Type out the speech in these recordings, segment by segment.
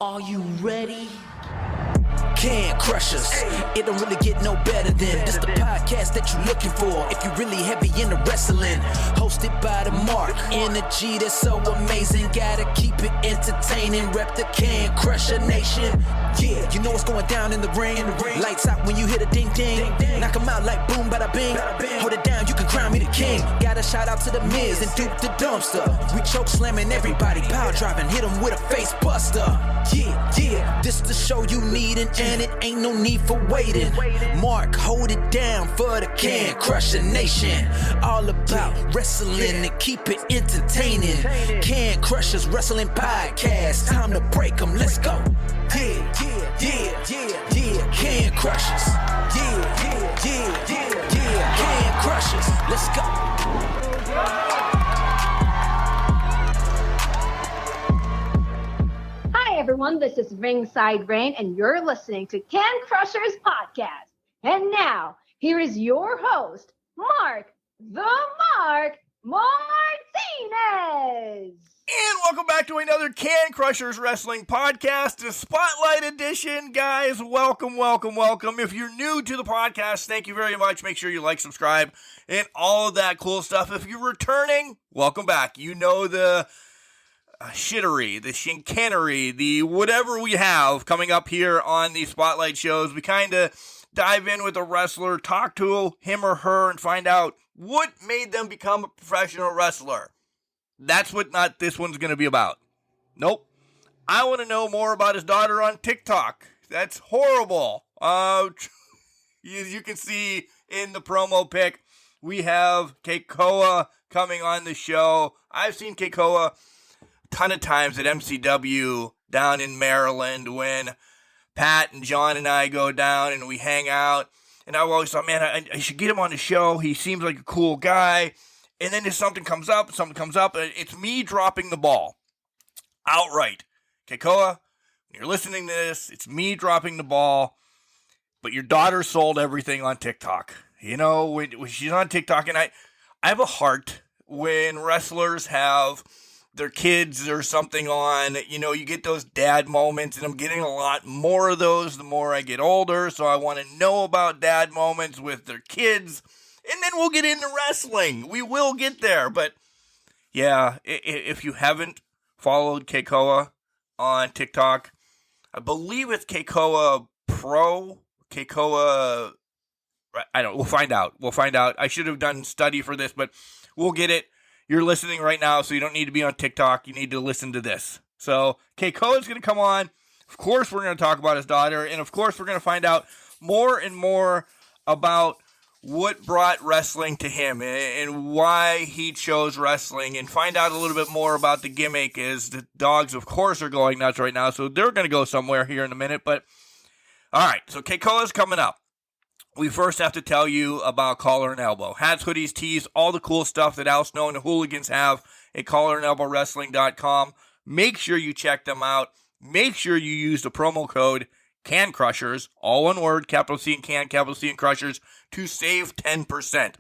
Are you ready? Can Crush Us. It don't really get no better than this the podcast that you're looking for if you're really heavy into wrestling. Hosted by the Mark. Energy that's so amazing. Gotta keep it entertaining. Rep the Can Crusher Nation. Yeah, you know what's going down in the ring. Lights out when you hit a ding ding. Knock 'em out like boom bada bing. Hold it down, you can crown me the king. Got a shout out to the Miz and Duke the Dumpster. We choke slamming everybody. Power driving, hit 'em with a face buster. Yeah, this the show you need and it ain't no need for waiting. Mark, hold it down for the Can Crusher Nation. All about wrestling and keep it entertaining. Can Crushers Wrestling Podcast. Time to break 'em, let's go. Yeah, Can Crushers. Yeah, Can Crushers. Let's go. Hi everyone, this is Ringside Rain and you're listening to Can Crushers Podcast. And now, here is your host, Mark the Mark Martinez. And welcome back to another Can Crushers Wrestling Podcast, the Spotlight Edition. Guys, welcome. If you're new to the podcast, thank you very much. Make sure you like, subscribe, and all of that cool stuff. If you're returning, welcome back. You know the shittery, the shinkanery, the whatever we have coming up here on the Spotlight shows. We kind of dive in with a wrestler, talk to him or her, and find out what made them become a professional wrestler. That's what not this one's going to be about. Nope. I want to know more about his daughter on TikTok. That's horrible. As you can see in the promo pic, we have Kekoa coming on the show. I've seen Kekoa a ton of times at MCW down in Maryland when Pat and John and I go down and we hang out. And I've always thought, man, I should get him on the show. He seems like a cool guy. And then if something comes up, it's me dropping the ball. Outright. Kekoa, when you're listening to this, it's me dropping the ball. But your daughter sold everything on TikTok. You know, when she's on TikTok, and I have a heart when wrestlers have their kids or something on. You know, you get those dad moments, and I'm getting a lot more of those the more I get older. So I want to know about dad moments with their kids. And then we'll get into wrestling. We will get there. But, yeah, if you haven't followed Kekoa on TikTok, I believe it's Kekoa Pro. Kekoa, we'll find out. I should have done study for this, but we'll get it. You're listening right now, so you don't need to be on TikTok. You need to listen to this. So, Kekoa is going to come on. Of course, we're going to talk about his daughter. And, of course, we're going to find out more and more about what brought wrestling to him and why he chose wrestling, and find out a little bit more about the gimmick. As the dogs, of course, are going nuts right now, so they're going to go somewhere here in a minute. But all right, so Kekoa's coming up. We first have to tell you about Collar and Elbow. Hats, hoodies, tees, all the cool stuff that Al Snow and the Hooligans have at collarandelbowwrestling.com. Make sure you check them out. Make sure you use the promo code Can Crushers, all one word, capital C and Can, capital C and Crushers, to save 10%.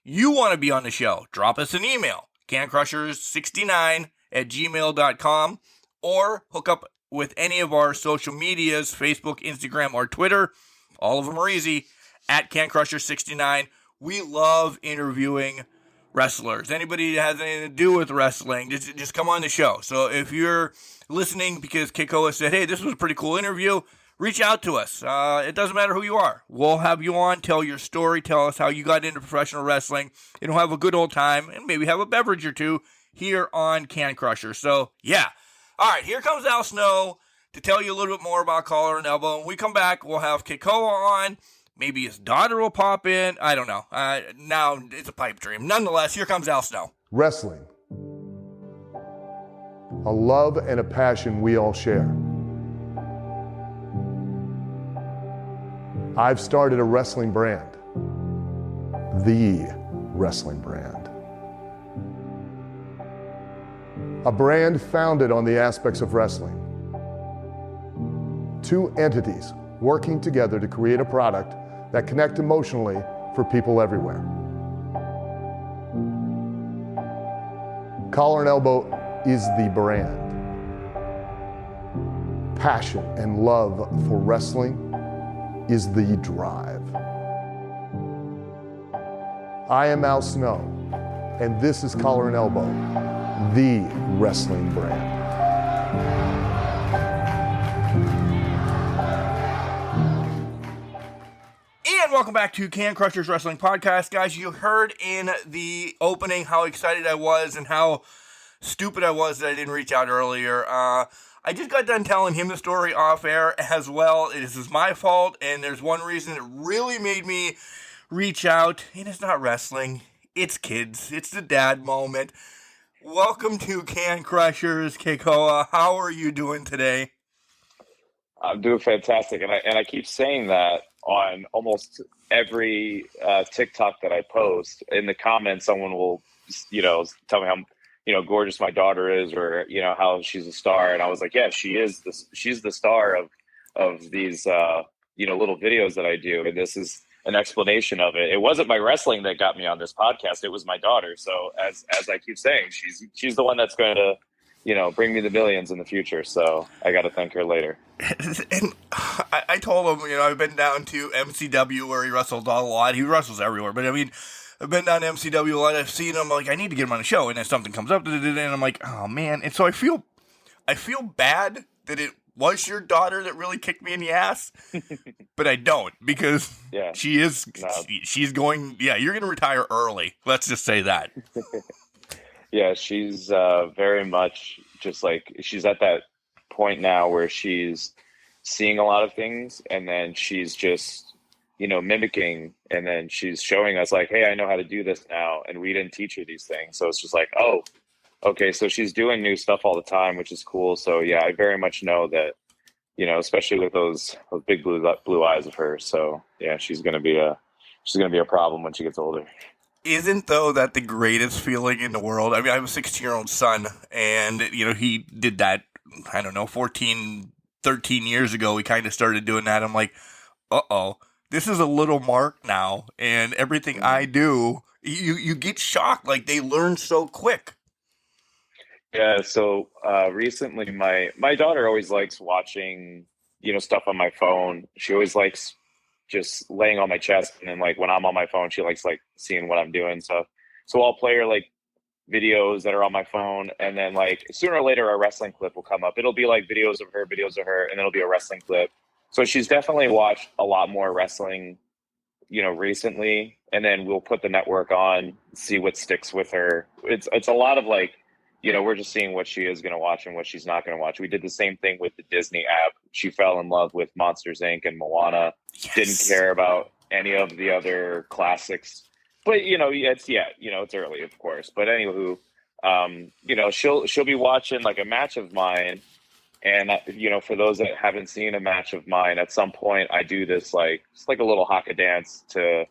You want to be on the show, drop us an email, cancrushers69@gmail.com, or hook up with any of our social medias, Facebook, Instagram, or Twitter. All of them are easy, at cancrushers69. We love interviewing wrestlers. Anybody that has anything to do with wrestling, just come on the show. So if you're listening because Kekoa said, hey, this was a pretty cool interview, reach out to us. It doesn't matter who you are. We'll have you on, tell your story, tell us how you got into professional wrestling, and we'll have a good old time, and maybe have a beverage or two here on Can Crusher. So, yeah. All right, here comes Al Snow to tell you a little bit more about Collar and Elbow. When we come back, we'll have Kekoa on. Maybe his daughter will pop in. I don't know. Now, it's a pipe dream. Nonetheless, here comes Al Snow. Wrestling. A love and a passion we all share. I've started a wrestling brand. The wrestling brand. A brand founded on the aspects of wrestling. Two entities working together to create a product that connect emotionally for people everywhere. Collar and Elbow is the brand. passion and love for wrestling is the drive. I am Al Snow, and this is Collar and Elbow, the wrestling brand. And welcome back to Can Crushers Wrestling Podcast. Guys, you heard in the opening how excited I was and how stupid I was that I didn't reach out earlier. I just got done telling him the story off air as well. This is my fault, and there's one reason it really made me reach out, and it's not wrestling. It's kids. It's the dad moment. Welcome to Can Crushers, Kekoa. How are you doing today? I'm doing fantastic, and I keep saying that on almost every TikTok that I post. In the comments, someone will, tell me how gorgeous my daughter is, or how she's a star, and I was like, yeah, she's the star of these little videos that I do, and this is an explanation of it. It wasn't my wrestling that got me on this podcast; it was my daughter. So as I keep saying, she's the one that's going to bring me the millions in the future. So I got to thank her later. And I told him, I've been down to MCW where he wrestles a lot. He wrestles everywhere, but I mean, I've been down to MCW a lot. I've seen him. Like, I need to get him on the show, and then something comes up, and I'm like, oh man. And so I feel bad that it was your daughter that really kicked me in the ass, but I don't, because she's going. Yeah, you're going to retire early. Let's just say that. Yeah, she's very much just like, she's at that point now where she's seeing a lot of things, and then she's just mimicking, and then she's showing us like, hey, I know how to do this now, and we didn't teach her these things. So it's just like, oh, okay, so she's doing new stuff all the time, which is cool. So yeah, I very much know that, especially with those big blue eyes of hers. So yeah, she's gonna be a problem when she gets older. Isn't, though, that the greatest feeling in the world? I mean, I have a 16-year-old son, and, he did that, I don't know, 14, 13 years ago. We kind of started doing that. I'm like, uh-oh, this is a little Mark now, and everything I do, you get shocked. Like, they learn so quick. Yeah, so recently my daughter always likes watching, stuff on my phone. She always likes just laying on my chest, and then like when I'm on my phone, she likes like seeing what I'm doing. So I'll play her like videos that are on my phone, and then like sooner or later a wrestling clip will come up. It'll be like videos of her, and then it'll be a wrestling clip. So she's definitely watched a lot more wrestling, recently, and then we'll put the network on, see what sticks with her. It's a lot of like, we're just seeing what she is going to watch and what she's not going to watch. We did the same thing with the Disney app. She fell in love with Monsters, Inc. and Moana. Yes. Didn't care about any of the other classics. But, it's early, of course. But anywho, she'll be watching like a match of mine. And, for those that haven't seen a match of mine, at some point I do this like, it's like a little haka dance to,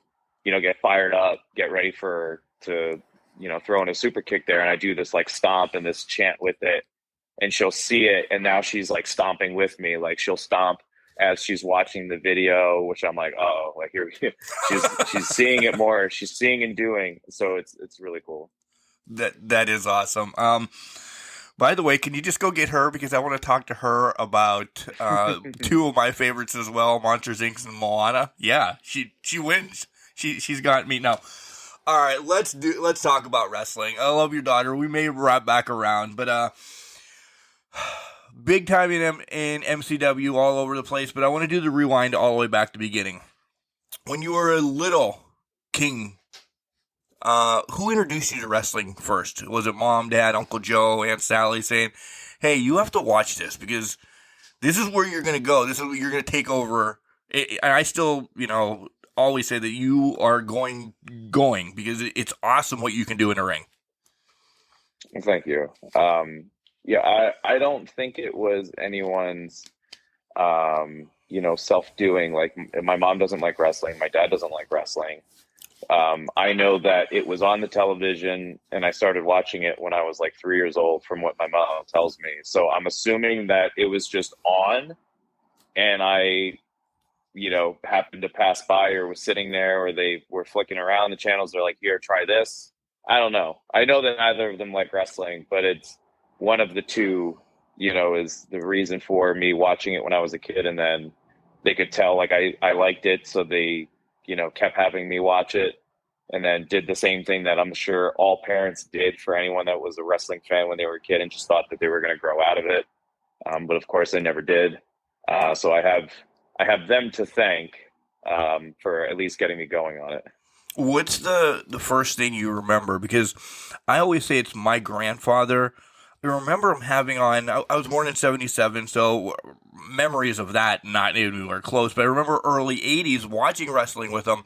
get fired up, get ready to throw in a super kick there. And I do this like stomp and this chant with it, and she'll see it. And now she's like stomping with me. Like she'll stomp as she's watching the video, which I'm like, oh, like here, she's seeing it more. She's seeing and doing. So it's really cool. That is awesome. By the way, can you just go get her? Because I want to talk to her about two of my favorites as well, Monsters, Inc. and Moana. Yeah, she wins. She's got me now. All right, let's talk about wrestling. I love your daughter. We may wrap back around, but big time in MCW all over the place. But I want to do the rewind all the way back to the beginning. When you were a little king, who introduced you to wrestling first? Was it mom, dad, Uncle Joe, Aunt Sally saying, hey, you have to watch this because this is where you're going to go. This is where you're going to take over. I still, always say that you are going because it's awesome what you can do in a ring. Thank you. I don't think it was anyone's, self-doing. Like my mom doesn't like wrestling. My dad doesn't like wrestling. I know that it was on the television, and I started watching it when I was like 3 years old from what my mom tells me. So I'm assuming that it was just on, and I happened to pass by or was sitting there, or they were flicking around the channels. They're like, here, try this. I don't know. I know that neither of them like wrestling, but it's one of the two, is the reason for me watching it when I was a kid. And then they could tell like I liked it. So they, kept having me watch it, and then did the same thing that I'm sure all parents did for anyone that was a wrestling fan when they were a kid and just thought that they were going to grow out of it. But of course they never did. So I have them to thank for at least getting me going on it. What's the first thing you remember? Because I always say it's my grandfather. I remember him having on, I was born in 77, so memories of that, not anywhere close, but I remember early 80s watching wrestling with him.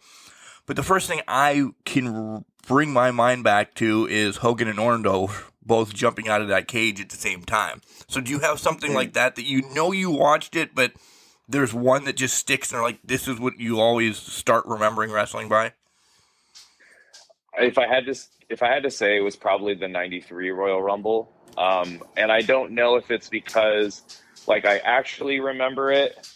But the first thing I can bring my mind back to is Hogan and Orndorff both jumping out of that cage at the same time. So do you have something like that you watched it, but there's one that just sticks and like, this is what you always start remembering wrestling by? If I had to say, it was probably the 93 Royal Rumble. And I don't know if it's because like I actually remember it,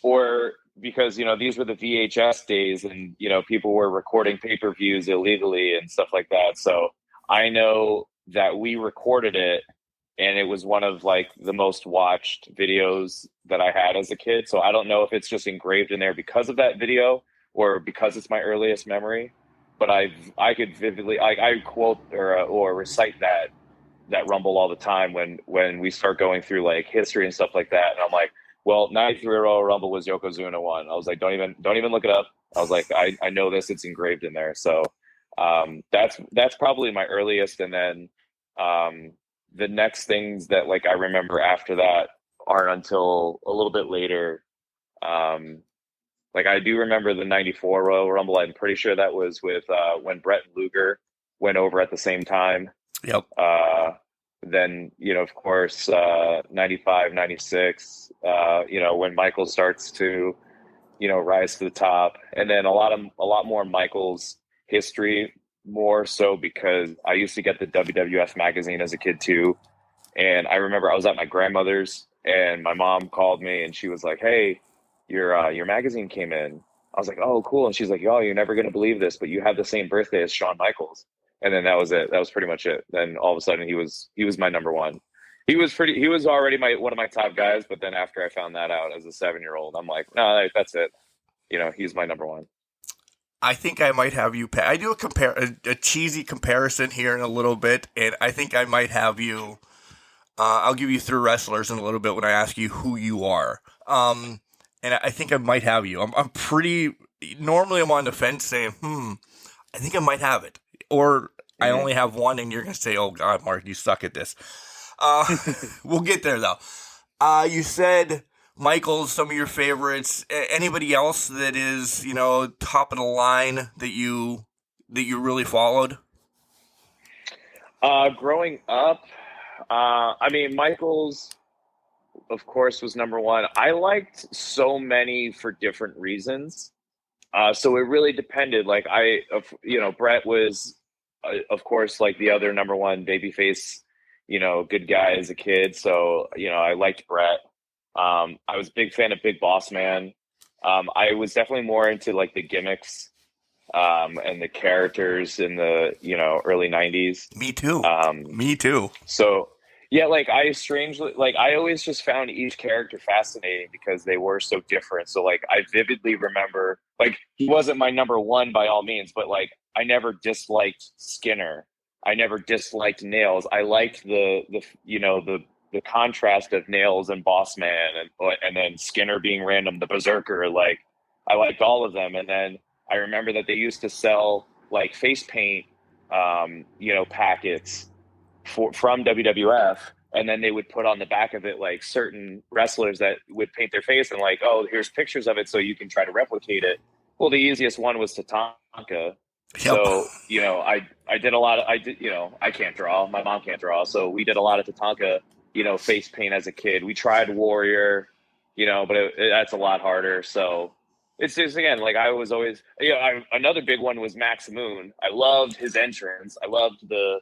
or because, these were the VHS days and, people were recording pay-per-views illegally and stuff like that. So I know that we recorded it, and it was one of like the most watched videos that I had as a kid. So I don't know if it's just engraved in there because of that video or because it's my earliest memory, but I could vividly, I quote or recite that Rumble all the time when we start going through like history and stuff like that. And I'm like, well, 93 Royal Rumble was Yokozuna won. I was like, don't even look it up. I was like, I know this, it's engraved in there. So that's probably my earliest. And then the next things that like I remember after that aren't until a little bit later. Like I do remember the 94 Royal Rumble. I'm pretty sure that was with when Brett and Luger went over at the same time. Yep. Then, of course, 95, 96, when Michael starts to, rise to the top. And then a lot more Michael's history, more so because I used to get the WWF magazine as a kid too. And I remember I was at my grandmother's and my mom called me and she was like, hey, your magazine came in. I was like, oh, cool. And she's like, oh, you're never going to believe this, but you have the same birthday as Shawn Michaels. And then that was it. That was pretty much it. Then all of a sudden he was my number one. He was already one of my top guys. But then after I found that out as a 7-year-old, I'm like, no, that's it. He's my number one. I think I might have you. I do a cheesy comparison here in a little bit, and I think I might have you. I'll give you 3 wrestlers in a little bit when I ask you who you are. And I think I might have you. I'm pretty. Normally, I'm on the fence saying, I think I might have it, or I only have one, and you're gonna say, "Oh God, Mark, you suck at this." We'll get there though. You said Michael's some of your favorites. Anybody else that is, top of the line that you really followed? Growing up, Michael's, of course, was number one. I liked so many for different reasons. So it really depended. Like Brett was, of course, like the other number one babyface, good guy as a kid. So, I liked Brett. I was a big fan of Big Boss Man. I was definitely more into like the gimmicks, and the characters in the, early 90s. Me too. Me too. So yeah, like I always just found each character fascinating because they were so different. So like I vividly remember, like, he wasn't my number one by all means, but like I never disliked Skinner. I never disliked Nails. I liked the contrast of Nails and Boss Man and then Skinner being random, the Berserker. Like I liked all of them. And then I remember that they used to sell like face paint, packets from WWF, and then they would put on the back of it like certain wrestlers that would paint their face and like, oh, here's pictures of it so you can try to replicate it. Well, the easiest one was Tatanka. Yep. So, I did a lot of, I can't draw. My mom can't draw. So we did a lot of Tatanka, face paint as a kid. We tried Warrior, but that's a lot harder. So it's just, again, like I was always, another big one was Max Moon. I loved his entrance. I loved the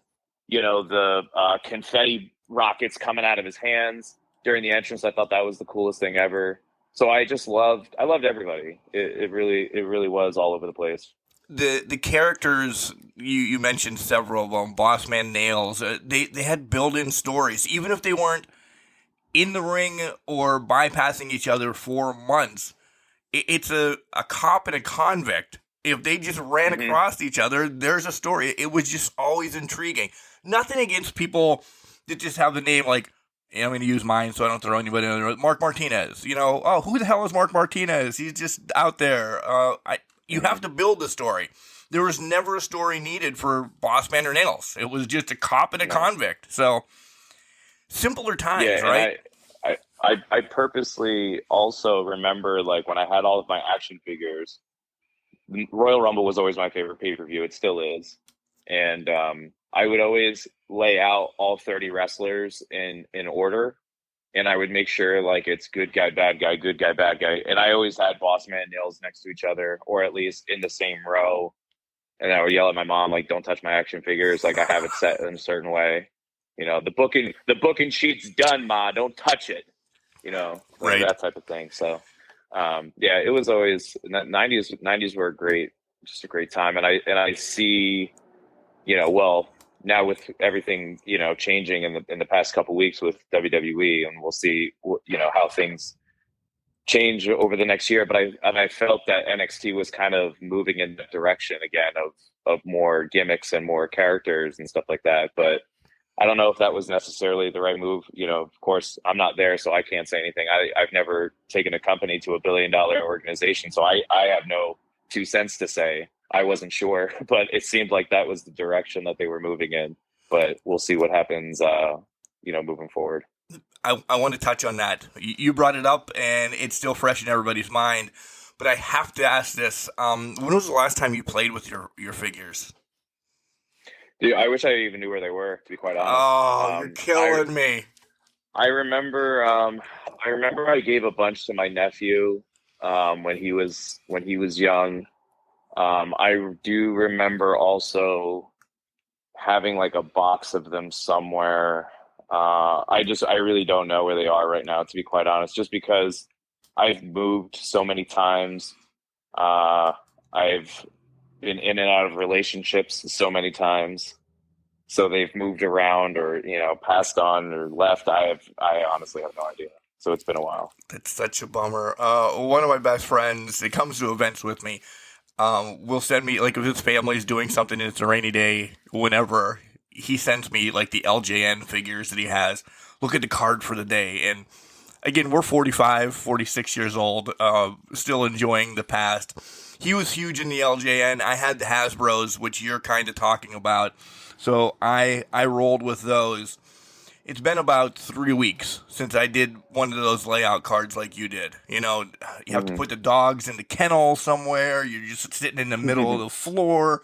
confetti rockets coming out of his hands during the entrance. I thought that was the coolest thing ever. So I loved everybody. It really was all over the place. The characters, you mentioned several of them, Boss Man, Nails, they had built-in stories. Even if they weren't in the ring or bypassing each other for months. It's a cop and a convict. If they just ran across each other, there's a story. It was just always intriguing. Nothing against people that just have the name like, I'm going to use mine so I don't throw anybody under it. Mark Martinez. Who the hell is Mark Martinez? He's just out there. You have to build the story. There was never a story needed for Bossman or Nails. It was just a cop and a convict. So, simpler times, right? I purposely also remember, like, when I had all of my action figures, Royal Rumble was always my favorite pay-per-view. It still is. And I would always lay out all 30 wrestlers in order. And I would make sure, like, it's good guy, bad guy, good guy, bad guy. And I always had Bossman and Nails next to each other, or at least in the same row. And I would yell at my mom, like, don't touch my action figures. Like, I have it set in a certain way. The booking sheet's done, Ma. Don't touch it. Like that type of thing. So, it was always 90s were just a great time. And I see, now with everything, changing in the past couple of weeks with WWE, and we'll see, how things change over the next year. But I felt that NXT was kind of moving in that direction again of more gimmicks and more characters and stuff like that. But I don't know if that was necessarily the right move. Of course, I'm not there, so I can't say anything. I've never taken a company to $1 billion organization, so I have no 2 cents to say. I wasn't sure, but it seemed like that was the direction that they were moving in. But we'll see what happens, moving forward. I want to touch on that. You brought it up, and it's still fresh in everybody's mind. But I have to ask this. When was the last time you played with your figures? Dude, I wish I even knew where they were, to be quite honest. Oh, you're killing me. I remember I gave a bunch to my nephew when he was young. I do remember also having like a box of them somewhere. I really don't know where they are right now, to be quite honest, just because I've moved so many times. I've been in and out of relationships so many times, so they've moved around or passed on or left. I honestly have no idea. So it's been a while. That's such a bummer. One of my best friends, it comes to events with me, will send me, like, if his family's doing something and it's a rainy day, whenever, he sends me like the LJN figures that he has. Look at the card for the day. And again, we're 45, 46 years old, still enjoying the past. He was huge in the LJN. I had the Hasbros, which you're kind of talking about. So I rolled with those. It's been about 3 weeks since I did one of those layout cards like you did. You have to put the dogs in the kennel somewhere. You're just sitting in the middle of the floor.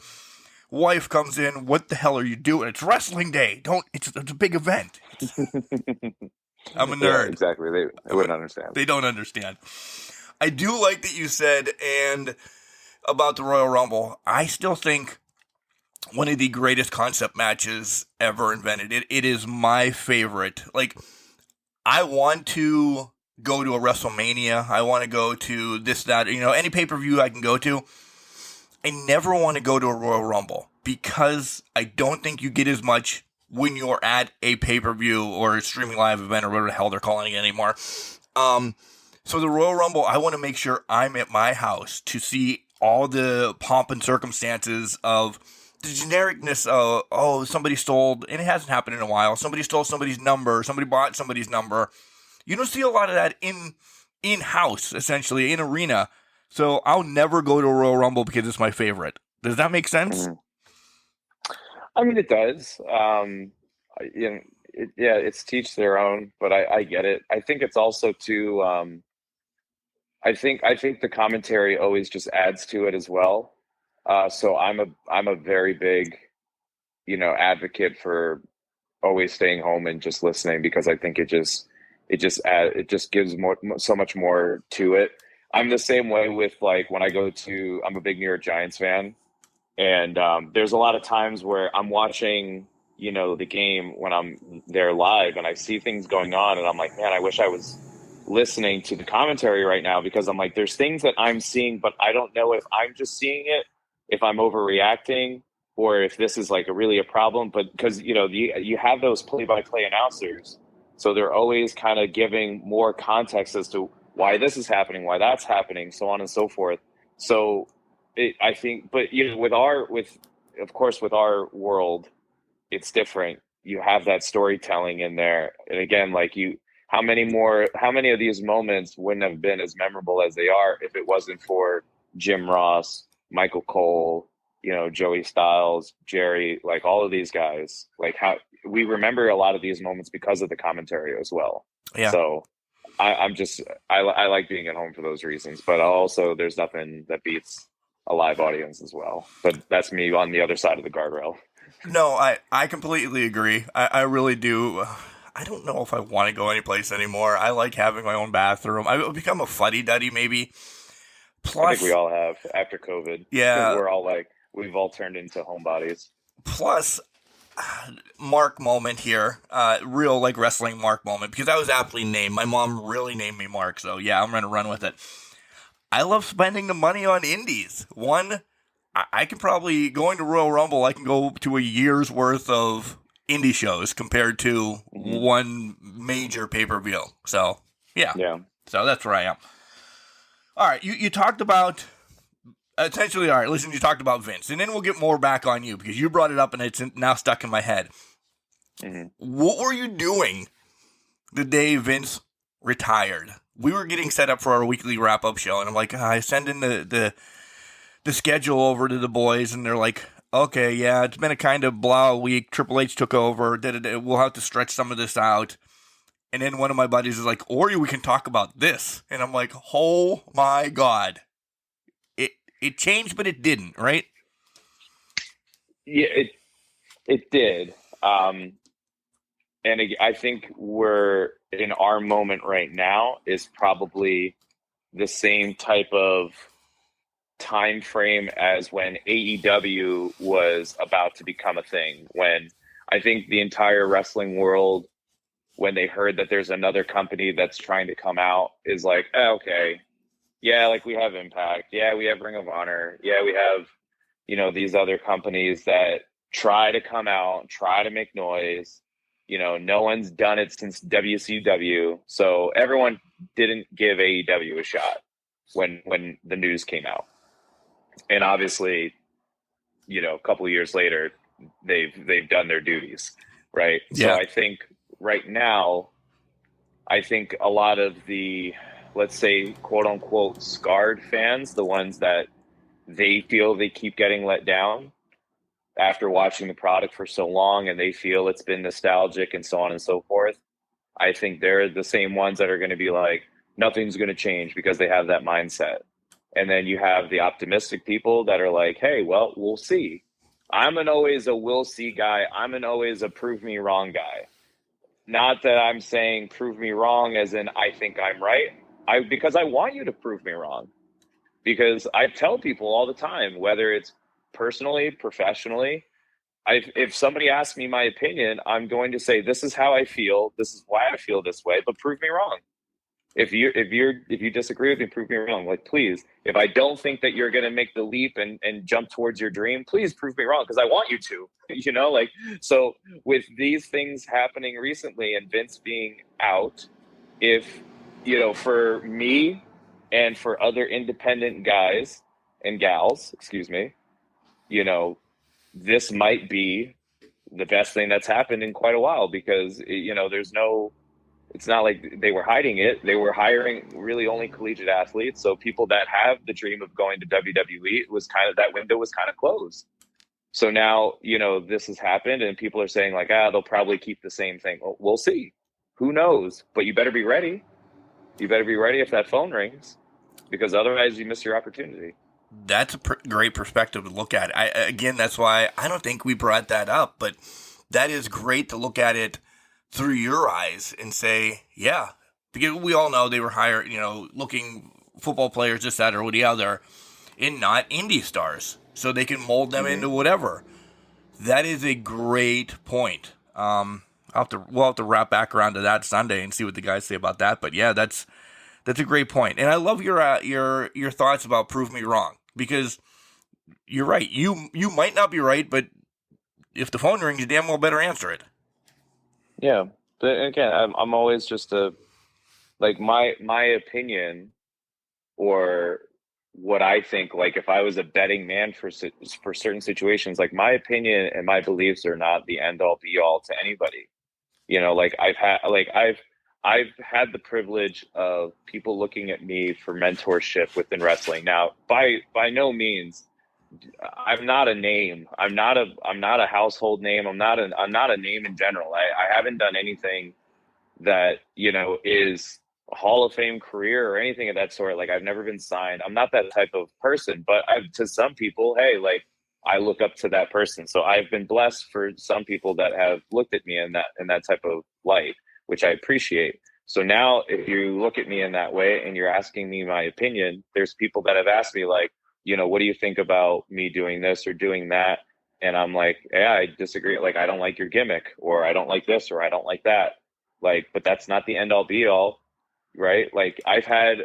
Wife comes in. What the hell are you doing? It's wrestling day. It's a big event. I'm a nerd. Yeah, exactly. They wouldn't understand. They don't understand. I do like that you said, and about the Royal Rumble, I still think one of the greatest concept matches ever invented. It is my favorite. Like, I want to go to a WrestleMania. I want to go to this, that, any pay-per-view I can go to. I never want to go to a Royal Rumble because I don't think you get as much when you're at a pay-per-view or a streaming live event or whatever the hell they're calling it anymore. So the Royal Rumble, I want to make sure I'm at my house to see all the pomp and circumstances of the genericness of, somebody stole, and it hasn't happened in a while, somebody stole somebody's number, somebody bought somebody's number. You don't see a lot of that in-house, essentially, in arena. So I'll never go to a Royal Rumble because it's my favorite. Does that make sense? I mean, it does. It's teach their own, but I get it. I think it's also too. I think the commentary always just adds to it as well. So I'm a very big, advocate for always staying home and just listening, because I think it just gives so much more to it. I'm the same way with, like, when I go to, I'm a big New York Giants fan, and there's a lot of times where I'm watching, the game when I'm there live, and I see things going on, and I'm like, man, I wish I was listening to the commentary right now, because I'm like, there's things that I'm seeing, but I don't know if I'm just seeing it, if I'm overreacting, or if this is like really a problem. But because, you have those play-by-play announcers So they're always kind of giving more context as to why this is happening, why that's happening, so on and so forth. So I think, but with our world, it's different. You have that storytelling in there, and again, like how many of these moments wouldn't have been as memorable as they are if it wasn't for Jim Ross, Michael Cole, Joey Styles, Jerry, like all of these guys, like how we remember a lot of these moments because of the commentary as well. Yeah. So I like being at home for those reasons, but also there's nothing that beats a live audience as well. But that's me on the other side of the guardrail. No, I completely agree. I really do. I don't know if I want to go anyplace anymore. I like having my own bathroom. I've become a fuddy-duddy maybe. Plus, I think we all have after COVID. Yeah. We've all turned into homebodies. Plus, Mark moment here. Real like wrestling Mark moment, because I was aptly named. My mom really named me Mark, so yeah, I'm going to run with it. I love spending the money on indies. I can probably, going to Royal Rumble, I can go to a year's worth of indie shows compared to one major pay-per-view. So, yeah. So that's where I am. All right, you talked about, essentially, all right, listen, you talked about Vince, and then we'll get more back on you, because you brought it up, and it's now stuck in my head. Mm-hmm. What were you doing the day Vince retired? We were getting set up for our weekly wrap-up show, and I'm like, I send in the schedule over to the boys, and they're like, okay, yeah, it's been a kind of blah week. Triple H took over. We'll have to stretch some of this out. And then one of my buddies is like, or we can talk about this. And I'm like, oh my God. It changed, but it didn't, right? Yeah, it did. And I think we're in our moment right now is probably the same type of time frame as when AEW was about to become a thing. When I think the entire wrestling world, when they heard that there's another company that's trying to come out, is like, oh, okay, yeah, like we have Impact, yeah, we have Ring of Honor, yeah, we have, these other companies that try to come out, try to make noise. No one's done it since WCW, so everyone didn't give AEW a shot when the news came out. And obviously, a couple of years later, they've done their duties, right? Yeah. So I think right now, a lot of the, let's say, quote unquote, scarred fans, the ones that they feel they keep getting let down after watching the product for so long, and they feel it's been nostalgic and so on and so forth. I think they're the same ones that are going to be like, nothing's going to change, because they have that mindset. And then you have the optimistic people that are like, hey, well, we'll see. I'm always a we'll see guy. I'm always a prove me wrong guy. Not that I'm saying prove me wrong as in I think I'm right. Because I want you to prove me wrong. Because I tell people all the time, whether it's personally, professionally, if somebody asks me my opinion, I'm going to say, this is how I feel. This is why I feel this way, but prove me wrong. If you disagree with me, prove me wrong. Like, please, if I don't think that you're going to make the leap and jump towards your dream, please prove me wrong, because I want you to, so with these things happening recently and Vince being out, if, for me and for other independent guys and gals, this might be the best thing that's happened in quite a while, because, it's not like they were hiding it. They were hiring really only collegiate athletes. So people that have the dream of going to WWE, that window was kind of closed. So now, this has happened and people are saying like, they'll probably keep the same thing. Well, we'll see. Who knows? But you better be ready. You better be ready if that phone rings, because otherwise you miss your opportunity. That's a great perspective to look at. Again, that's why I don't think we brought that up, but that is great to look at it through your eyes and say, yeah, because we all know they were hired, looking football players, this, that, or the other, and not indie stars, so they can mold them into whatever. That is a great point. We'll have to wrap back around to that Sunday and see what the guys say about that. But yeah, that's a great point, and I love your thoughts about prove me wrong, because you're right. You might not be right, but if the phone rings, you damn well better answer it. Yeah. again, I'm always just like my opinion or what I think, like if I was a betting man for certain situations, like my opinion and my beliefs are not the end all be all to anybody. Like I've had the privilege of people looking at me for mentorship within wrestling. Now, by no means, I'm not a name. I'm not a household name. I'm not a name in general. I haven't done anything that, is a Hall of Fame career or anything of that sort. Like I've never been signed. I'm not that type of person, but to some people, hey, like I look up to that person. So I've been blessed for some people that have looked at me in that type of light, which I appreciate. So now if you look at me in that way and you're asking me my opinion, there's people that have asked me like, what do you think about me doing this or doing that? And I'm like, yeah, I disagree. Like, I don't like your gimmick, or I don't like this, or I don't like that. Like, but that's not the end all be all, right? Like I've had,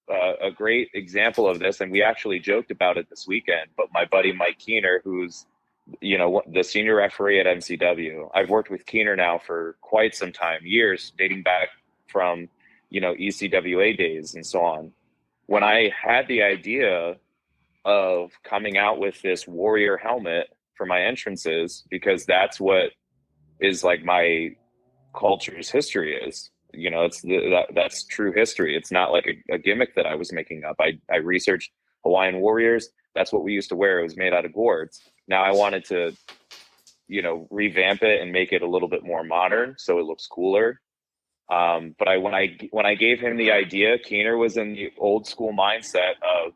a great example of this, and we actually joked about it this weekend, but my buddy, Mike Keener, who's, the senior referee at MCW, I've worked with Keener now for quite some time, years, dating back from, ECWA days and so on. When I had the idea of coming out with this Warrior helmet for my entrances, because that's what is like my culture's history is, that's true history. It's not like a gimmick that I was making up. I researched Hawaiian Warriors. That's what we used to wear. It was made out of gourds. Now I wanted to, revamp it and make it a little bit more modern so it looks cooler. But when I gave him the idea, Keener was in the old school mindset of,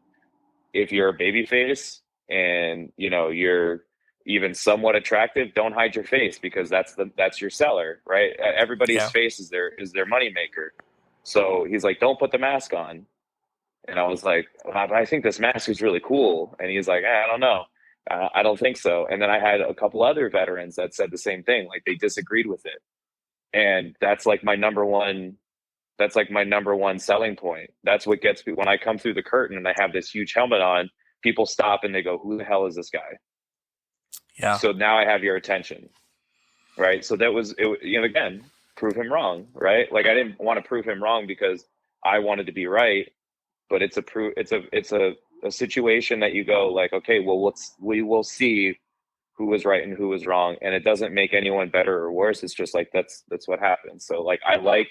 if you're a babyface and you're even somewhat attractive, don't hide your face, because that's your seller, right? Everybody's face is their money maker. So he's like, don't put the mask on. And I was like, I think this mask is really cool. And he's like, I don't know. I don't think so. And then I had a couple other veterans that said the same thing. Like they disagreed with it. And that's like my number one selling point. That's what gets me when I come through the curtain and I have this huge helmet on. People stop and they go, who the hell is this guy? Yeah. So now I have your attention, right? So that was, again, prove him wrong, right? Like I didn't want to prove him wrong because I wanted to be right, but it's a situation that you go like, okay, well, we will see who was right and who was wrong, and it doesn't make anyone better or worse. It's just like that's what happens. So like I like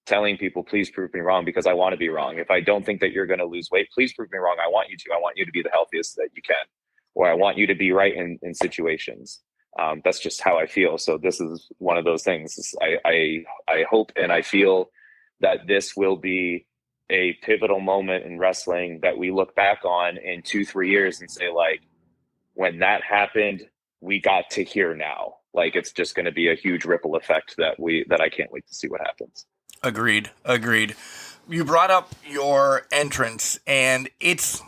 telling people, please prove me wrong, because I want to be wrong. If I don't think that you're going to lose weight, please prove me wrong. I want you to be the healthiest that you can, or I want you to be right in situations. That's just how I feel. So this is one of those things. I hope and I feel that this will be a pivotal moment in wrestling that we look back on in 2-3 years and say, like, when that happened, we got to here now. Like, it's just going to be a huge ripple effect that I can't wait to see what happens. Agreed. You brought up your entrance, and it's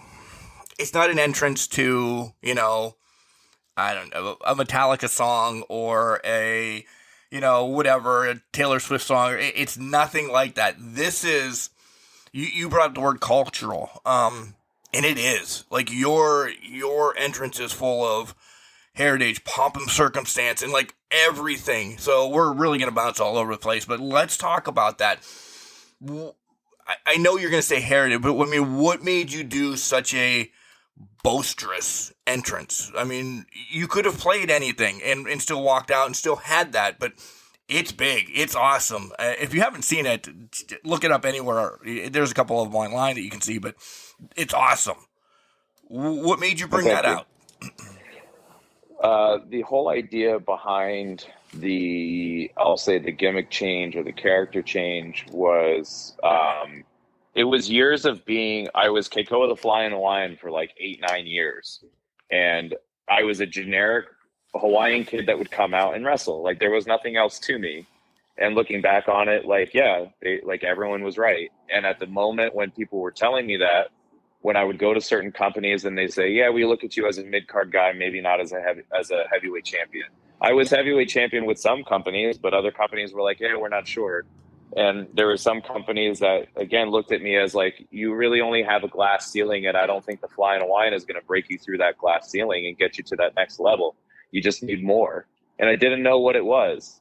not an entrance to, I don't know, a Metallica song or a, whatever, a Taylor Swift song. It's nothing like that. This is, you brought up the word cultural, and it is. Like, your entrance is full of heritage, pomp and circumstance, and like everything. So we're really going to bounce all over the place, but let's talk about that. I know you're going to say heritage, but I mean, what made you do such a boisterous entrance? I mean, you could have played anything and still walked out and still had that, but it's big. It's awesome. If you haven't seen it, look it up anywhere. There's a couple of them online that you can see, but it's awesome. What made you bring that out? The whole idea behind I'll say the gimmick change or the character change was, it was years of I was Kekoa the Hawaiian for like 8-9 years. And I was a generic Hawaiian kid that would come out and wrestle. Like, there was nothing else to me. And looking back on it, like, yeah, everyone was right. And at the moment when people were telling me that, when I would go to certain companies and they say, yeah, we look at you as a mid-card guy, maybe not as a heavyweight champion. I was heavyweight champion with some companies, but other companies were like, yeah, we're not sure. And there were some companies that, again, looked at me as like, you really only have a glass ceiling, and I don't think the Flying Hawaiian is going to break you through that glass ceiling and get you to that next level. You just need more. And I didn't know what it was.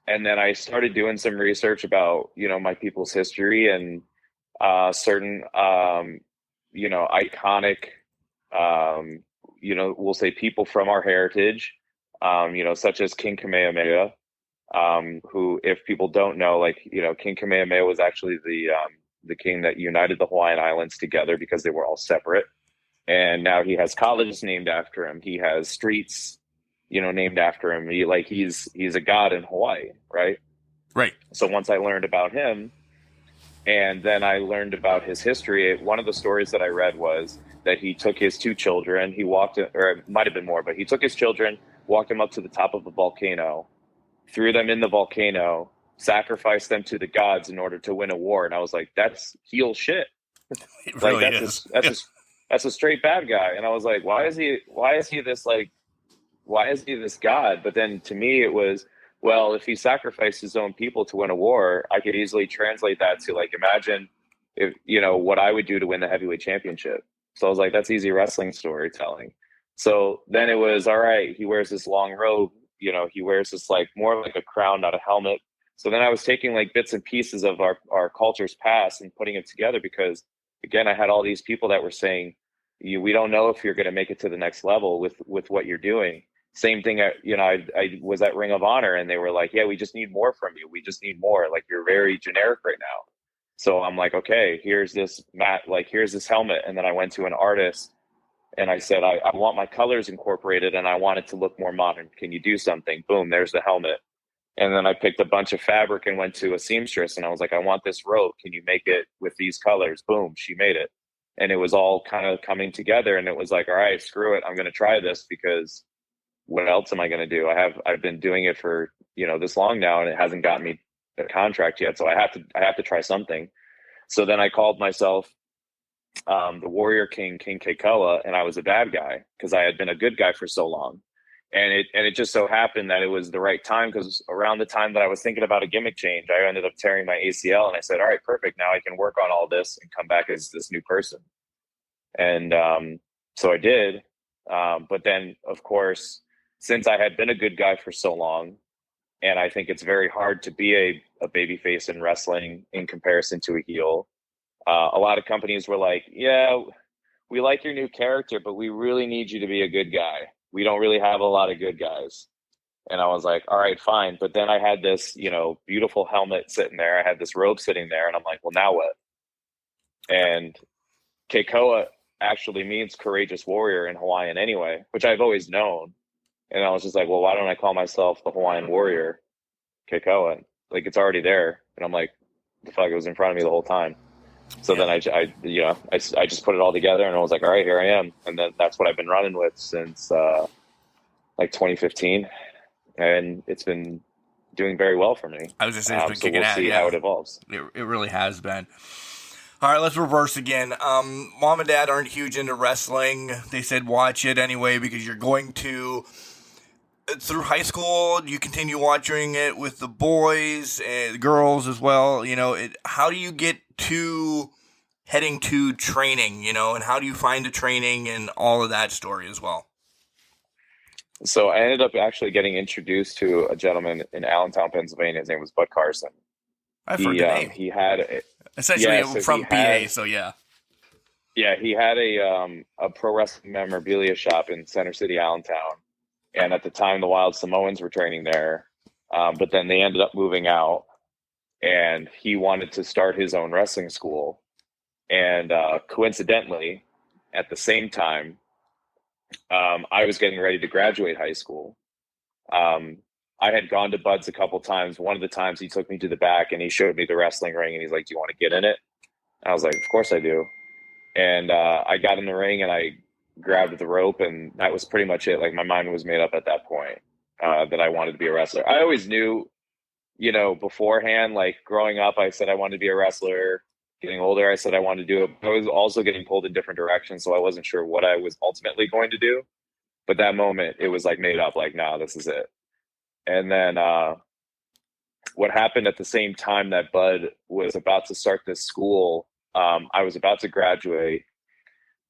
And then I started doing some research about, my people's history and certain, iconic, we'll say people from our heritage, such as King Kamehameha, who, if people don't know, King Kamehameha was actually the king that united the Hawaiian Islands together because they were all separate. And now he has colleges named after him. He has streets, named after him. He's a god in Hawaii, right? Right. So once I learned about him, and then I learned about his history, one of the stories that I read was that he took his two children, or it might have been more, but he took his children, walked them up to the top of a volcano, threw them in the volcano, sacrificed them to the gods in order to win a war. And I was like, that's heel shit. It really is. That's a straight bad guy. And I was like, why is he this god? But then to me, it was, well, if he sacrificed his own people to win a war, I could easily translate that to imagine if, what I would do to win the heavyweight championship. So I was like, that's easy wrestling storytelling. So then it was, all right, he wears this long robe, he wears this more like a crown, not a helmet. So then I was taking bits and pieces of our culture's past and putting it together because, again, I had all these people that were saying, we don't know if you're going to make it to the next level with what you're doing. Same thing, I was at Ring of Honor and they were like, yeah, we just need more from you. We just need more. You're very generic right now. So I'm like, okay, here's this mat, here's this helmet. And then I went to an artist and I said, I want my colors incorporated and I want it to look more modern. Can you do something? Boom, there's the helmet. And then I picked a bunch of fabric and went to a seamstress and I was like, I want this robe. Can you make it with these colors? Boom, she made it. And it was all kind of coming together. And it was like, all right, screw it. I'm going to try this because what else am I going to do? I've been doing it for, this long now and it hasn't gotten me a contract yet. So I have to try something. So then I called myself the Warrior King, King Kekoa, and I was a bad guy because I had been a good guy for so long. And it just so happened that it was the right time because around the time that I was thinking about a gimmick change, I ended up tearing my ACL and I said, all right, perfect. Now I can work on all this and come back as this new person. And so I did. But then, of course, since I had been a good guy for so long, and I think it's very hard to be a babyface in wrestling in comparison to a heel, a lot of companies were like, yeah, we like your new character, but we really need you to be a good guy. We don't really have a lot of good guys. And I was like, all right, fine. But then I had this, beautiful helmet sitting there. I had this robe sitting there and I'm like, well, now what? And Kekoa actually means courageous warrior in Hawaiian anyway, which I've always known. And I was just like, well, why don't I call myself the Hawaiian Warrior, Kekoa? It's already there. And I'm like, the fuck, it was in front of me the whole time. So then I just put it all together and I was like, all right, here I am. And then that's what I've been running with since 2015. And it's been doing very well for me. I was just saying, so we'll see how it evolves. It really has been. All right, let's reverse again. Mom and Dad aren't huge into wrestling. They said watch it anyway because you're going to... Through high school, you continue watching it with the boys and the girls as well. How do you get to heading to training, and how do you find the training and all of that story as well? So I ended up actually getting introduced to a gentleman in Allentown, Pennsylvania. His name was Bud Carson. I've heard the name. He had essentially from PA, so yeah. Yeah, he had a pro wrestling memorabilia shop in Center City, Allentown. And at the time, the Wild Samoans were training there. But then they ended up moving out. And he wanted to start his own wrestling school. And coincidentally, at the same time, I was getting ready to graduate high school. I had gone to Bud's a couple times. One of the times he took me to the back and he showed me the wrestling ring. And he's like, do you want to get in it? I was like, of course I do. And I got in the ring and I grabbed the rope, and that was pretty much it. My mind was made up at that point that I wanted to be a wrestler. I always knew, beforehand, growing up, I said I wanted to be a wrestler. Getting older, I said I wanted to do it. I was also getting pulled in different directions, so I wasn't sure what I was ultimately going to do. But that moment, it was made up, nah, this is it. And then what happened at the same time that Bud was about to start this school, I was about to graduate.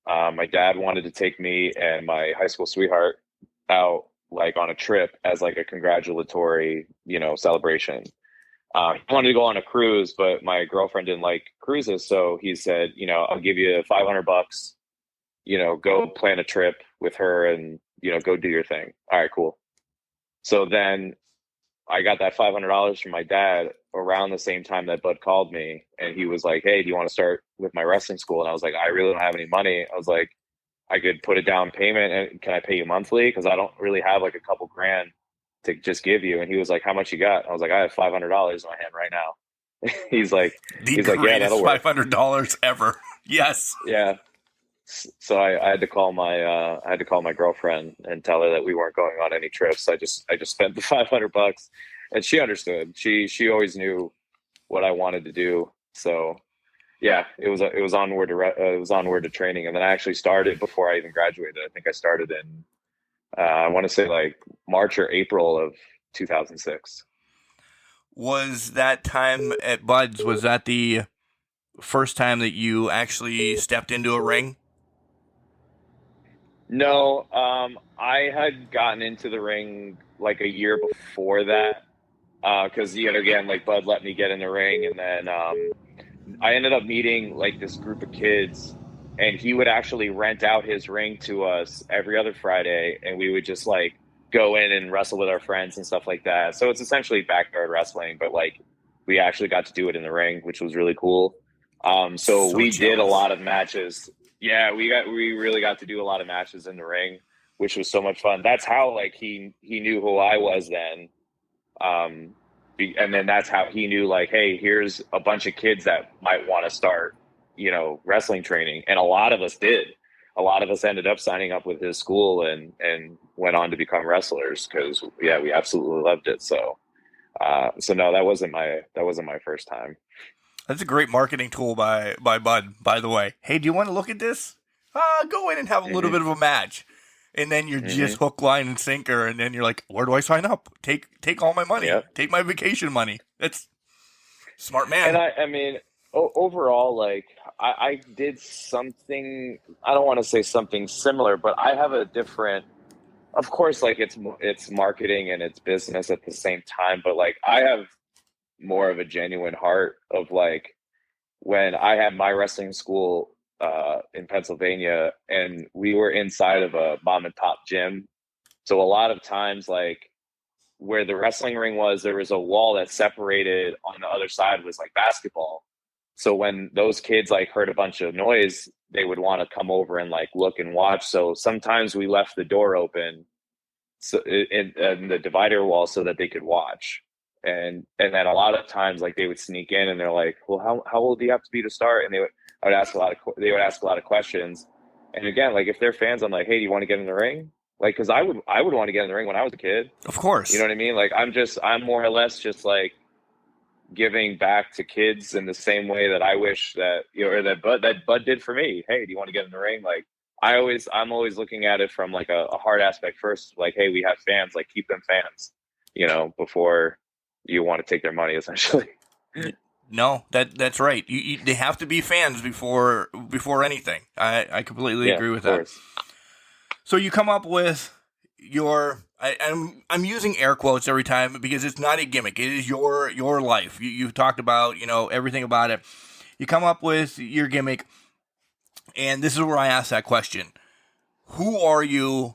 My dad wanted to take me and my high school sweetheart out like on a trip as like a congratulatory, celebration. He wanted to go on a cruise, but my girlfriend didn't like cruises. So he said, I'll give you $500, go plan a trip with her and, go do your thing. All right, cool. So then I got that $500 from my dad around the same time that Bud called me, and he was like, hey, do you want to start with my wrestling school? And I was like, I really don't have any money. I was like, I could put a down payment, and can I pay you monthly? Because I don't really have like a couple grand to just give you. And he was like, how much you got? I was like, I have $500 in my hand right now. he's like, yeah, that'll work. $500 ever. Yes. Yeah. So I had to call my girlfriend and tell her that we weren't going on any trips. I just spent the $500, and she understood. She always knew what I wanted to do. So yeah, it was onward to training. And then I actually started before I even graduated. I think I started in I want to say like March or April of 2006. Was that time at Bud's, was that the first time that you actually stepped into a ring? No, I had gotten into the ring like a year before that, because again, like Bud let me get in the ring, and then I ended up meeting like this group of kids, and he would actually rent out his ring to us every other Friday, and we would just like go in and wrestle with our friends and stuff like that. So it's essentially backyard wrestling, but like we actually got to do it in the ring, which was really cool. So we did a lot of matches. Yeah, we really got to do a lot of matches in the ring, which was so much fun. That's how like he knew who I was then. And then that's how he knew like, hey, here's a bunch of kids that might want to start, wrestling training. And a lot of us did. A lot of us ended up signing up with his school and went on to become wrestlers because we absolutely loved it. So no, that wasn't my first time. That's a great marketing tool by Bud, by the way. Hey, do you want to look at this? Go in and have a little bit of a match. And then you're just hook, line, and sinker. And then you're like, where do I sign up? Take all my money. Yep. Take my vacation money. That's smart, man. And I mean, overall, like I did something, I don't want to say something similar, but I have a different, of course, like it's marketing and it's business at the same time. But like I have more of a genuine heart of like when I had my wrestling school in Pennsylvania, and we were inside of a mom and pop gym. So a lot of times, like where the wrestling ring was, there was a wall that separated on the other side was like basketball. So when those kids like heard a bunch of noise, they would want to come over and like look and watch. So sometimes we left the door open in the divider wall so that they could watch. And then a lot of times, like they would sneak in and they're like, "Well, how old do you have to be to start?" And they would ask a lot of questions. And again, like if they're fans, I'm like, "Hey, do you want to get in the ring?" Like, because I would want to get in the ring when I was a kid. Of course, you know what I mean. Like I'm more or less just like giving back to kids in the same way that I wish that or that Bud did for me. Hey, do you want to get in the ring? Like I'm always looking at it from like a hard aspect first. Like, hey, we have fans. Like, keep them fans. Before you want to take their money, essentially. No, that's right. They have to be fans before anything. I completely agree with that. So you come up with your I'm using air quotes every time because it's not a gimmick. It is your life. You've talked about everything about it. You come up with your gimmick, and this is where I ask that question: who are you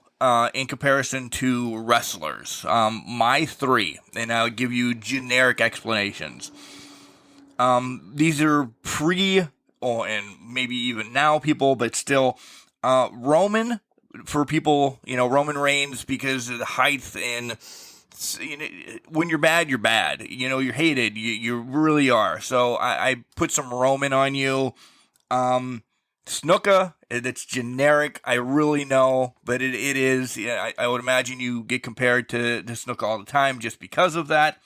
in comparison to wrestlers? My three, and I'll give you generic explanations. These are and maybe even now people, but still, Roman for people, Roman Reigns because of the height and when you're bad, you're bad. You're hated. You really are. So I put some Roman on you. Snuka, that's generic. I really know, but it is. I would imagine you get compared to Snuka all the time just because of that.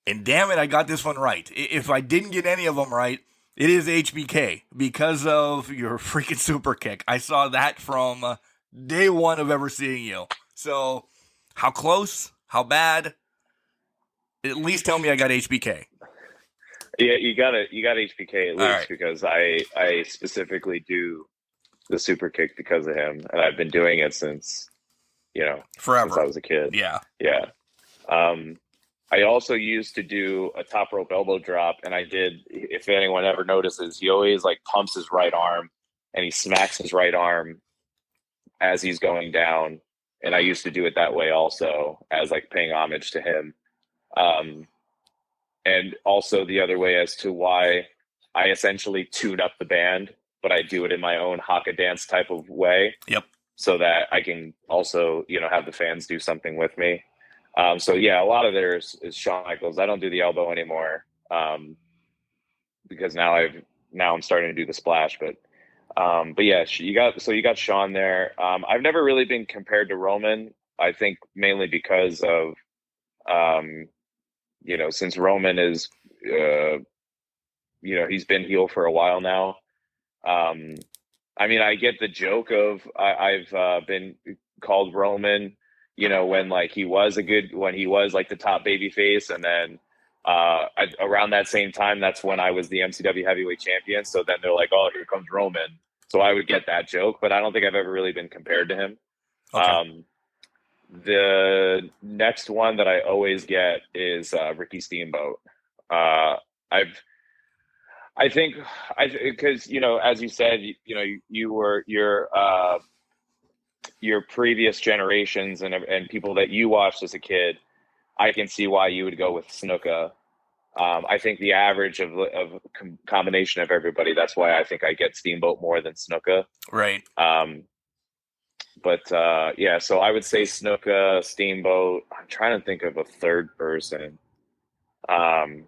And damn it, I got this one right. If I didn't get any of them right, it is HBK because of your freaking super kick. I saw that from day one of ever seeing you. So, how close? How bad? At least tell me I got HBK. Yeah, you got HBK at least because I specifically do the super kick because of him, and I've been doing it since Forever. since I was a kid. Yeah. Yeah. I also used to do a top rope elbow drop, and I did, if anyone ever notices, he always like pumps his right arm and he smacks his right arm as he's going down. And I used to do it that way also, as like paying homage to him. And also the other way as to why I essentially tune up the band, but I do it in my own haka dance type of way. Yep. So that I can also, have the fans do something with me. So yeah, a lot of there is Shawn Michaels. I don't do the elbow anymore because now I'm starting to do the splash. But yeah, you got Shawn there. I've never really been compared to Roman. I think mainly because of since Roman is he's been heel for a while now. I mean, I get the joke of I've been called Roman, when he was like the top baby face. And then around that same time, that's when I was the MCW heavyweight champion. So then they're like, oh, here comes Roman. So I would get that joke, but I don't think I've ever really been compared to him. Okay. The next one that I always get is Ricky Steamboat. Because as you said, you were your previous generations and people that you watched as a kid. I can see why you would go with Snuka. I think the average of combination of everybody. That's why I think I get Steamboat more than Snuka. Right. But yeah, so I would say Snuka, Steamboat. I'm trying to think of a third person. I'm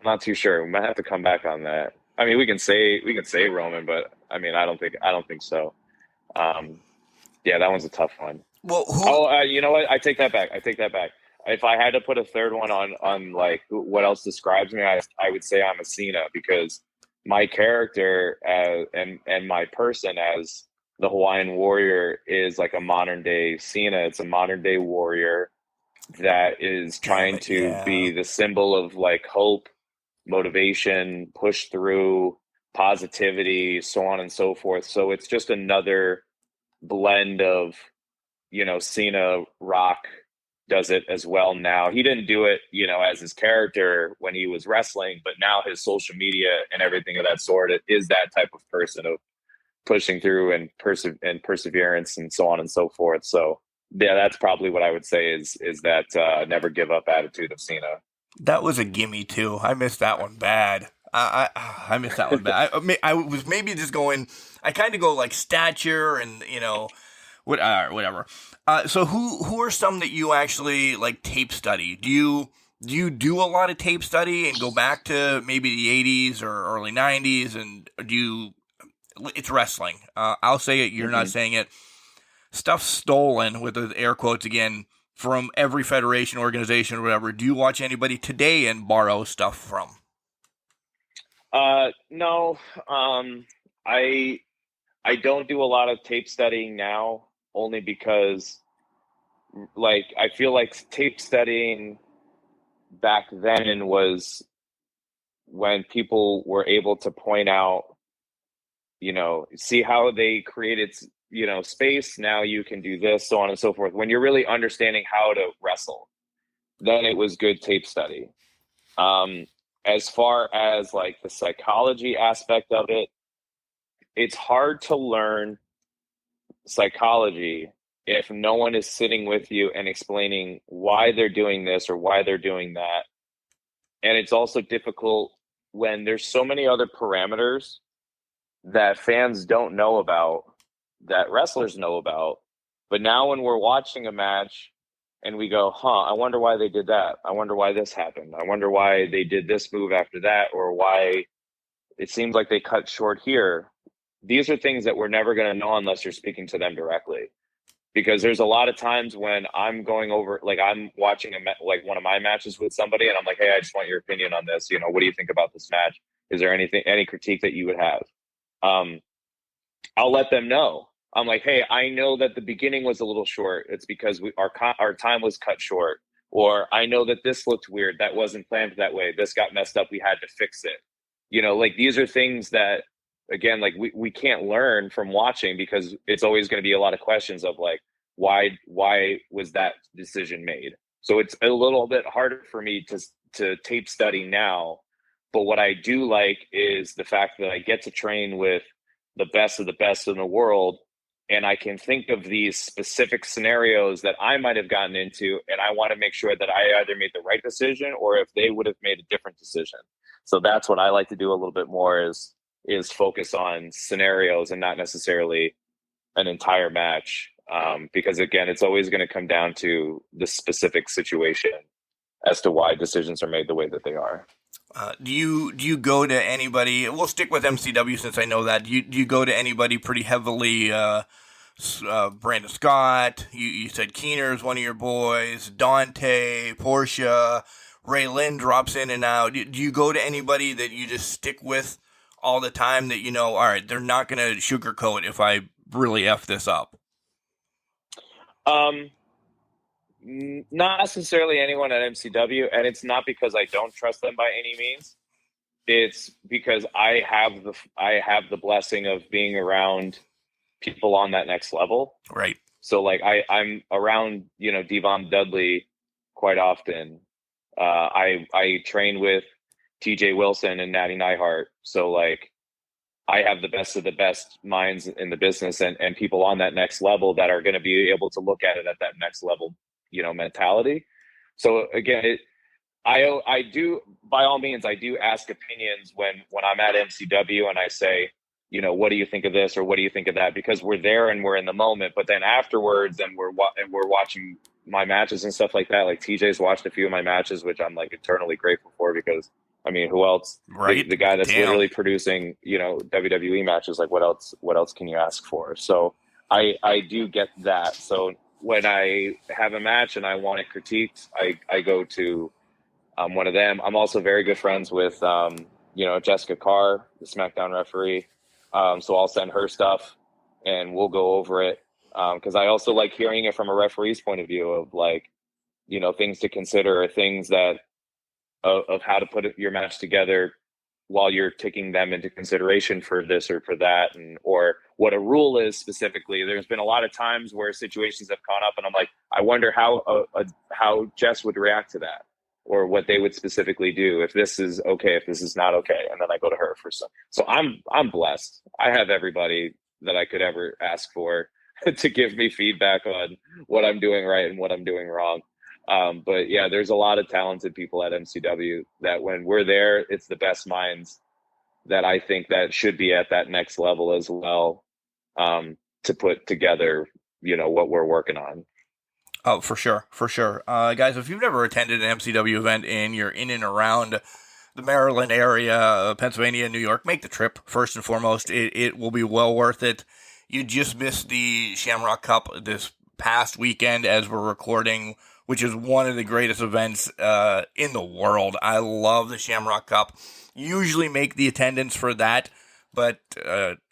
not too sure. We might have to come back on that. I mean, we can say Roman, but I mean, I don't think so. Yeah, that one's a tough one. Well, you know what? I take that back. If I had to put a third one on like what else describes me, I would say I'm a Cena, because my character and my person as the Hawaiian Warrior is like a modern day Cena. It's a modern day warrior that is trying to be the symbol of like hope, motivation, push through, positivity, so on and so forth. So it's just another blend of, Cena, Rock does it as well now. He didn't do it, as his character when he was wrestling, but now his social media and everything of that sort, it is that type of person of pushing through and perseverance and so on and so forth. So yeah, that's probably what I would say is that never give up attitude of Cena. That was a gimme too. I missed that one bad. I missed that one bad. I was maybe just going. I kind of go like stature and whatever. So who are some that you actually like tape study? Do you do a lot of tape study and go back to maybe the 80s or early 90s, and it's wrestling. I'll say it. You're not saying it. Stuff stolen with the air quotes again from every federation, organization, or whatever. Do you watch anybody today and borrow stuff from? No. I don't do a lot of tape studying now, only because like I feel like tape studying back then was when people were able to point out, see how they created, space. Now you can do this, so on and so forth. When you're really understanding how to wrestle, then it was good tape study. As far as like the psychology aspect of it, it's hard to learn psychology if no one is sitting with you and explaining why they're doing this or why they're doing that. And it's also difficult when there's so many other parameters that fans don't know about, that wrestlers know about. But now when we're watching a match and we go, I wonder why they did that. I wonder why this happened. I wonder why they did this move after that, or why it seems like they cut short here. These are things that we're never going to know unless you're speaking to them directly. Because there's a lot of times when I'm going over, like I'm watching like one of my matches with somebody and I'm like, hey, I just want your opinion on this. What do you think about this match? Is there any critique that you would have? I'll let them know. I'm like, hey, I know that the beginning was a little short. It's because our time was cut short. Or I know that this looked weird. That wasn't planned that way. This got messed up. We had to fix it. Like these are things that, again, like we can't learn from watching, because it's always going to be a lot of questions of like, why was that decision made? So it's a little bit harder for me to tape study now. But what I do like is the fact that I get to train with the best of the best in the world. And I can think of these specific scenarios that I might have gotten into, and I want to make sure that I either made the right decision or if they would have made a different decision. So that's what I like to do a little bit more is focus on scenarios and not necessarily an entire match. Because again, it's always going to come down to the specific situation as to why decisions are made the way that they are. Do you go to anybody? We'll stick with MCW since I know that. Do you go to anybody pretty heavily? Brandon Scott. You said Keener's one of your boys. Dante, Portia, Ray Lynn drops in and out. Do you go to anybody that you just stick with all the time that you know? All right, they're not going to sugarcoat if I really f this up. Not necessarily anyone at MCW, and it's not because I don't trust them by any means. It's because I have the blessing of being around people on that next level. Right. So like I'm around, Devon Dudley quite often. I train with TJ Wilson and Natty Neihart. So like I have the best of the best minds in the business and people on that next level that are going to be able to look at it at that next level, mentality. So again, I do, by all means, I do ask opinions when I'm at MCW and I say, what do you think of this or what do you think of that? Because we're there and we're in the moment. But then afterwards, and we're watching my matches and stuff like that. Like TJ's watched a few of my matches, which I'm like eternally grateful for because I mean, who else? Right. The guy that's literally producing, WWE matches. Like, what else can you ask for? So I do get that. So when I have a match and I want it critiqued, I go to one of them. I'm also very good friends with, Jessica Carr, the SmackDown referee. So I'll send her stuff and we'll go over it. Because I also like hearing it from a referee's point of view of like, things to consider or things that of how to put your match together while you're taking them into consideration for this or for that, and or what a rule is specifically. There's been a lot of times where situations have gone up and I'm like, I wonder how Jess would react to that or what they would specifically do if this is okay, if this is not okay. And then I go to her for some. So I'm blessed. I have everybody that I could ever ask for to give me feedback on what I'm doing right and what I'm doing wrong. But yeah, there's a lot of talented people at MCW that when we're there, it's the best minds that I think that should be at that next level as well, to put together, what we're working on. Oh, for sure. For sure. Guys, if you've never attended an MCW event and you're in and around the Maryland area, Pennsylvania, New York, make the trip first and foremost. It will be well worth it. You just missed the Shamrock Cup this past weekend as we're recording, which is one of the greatest events in the world. I love the Shamrock Cup. Usually make the attendance for that, but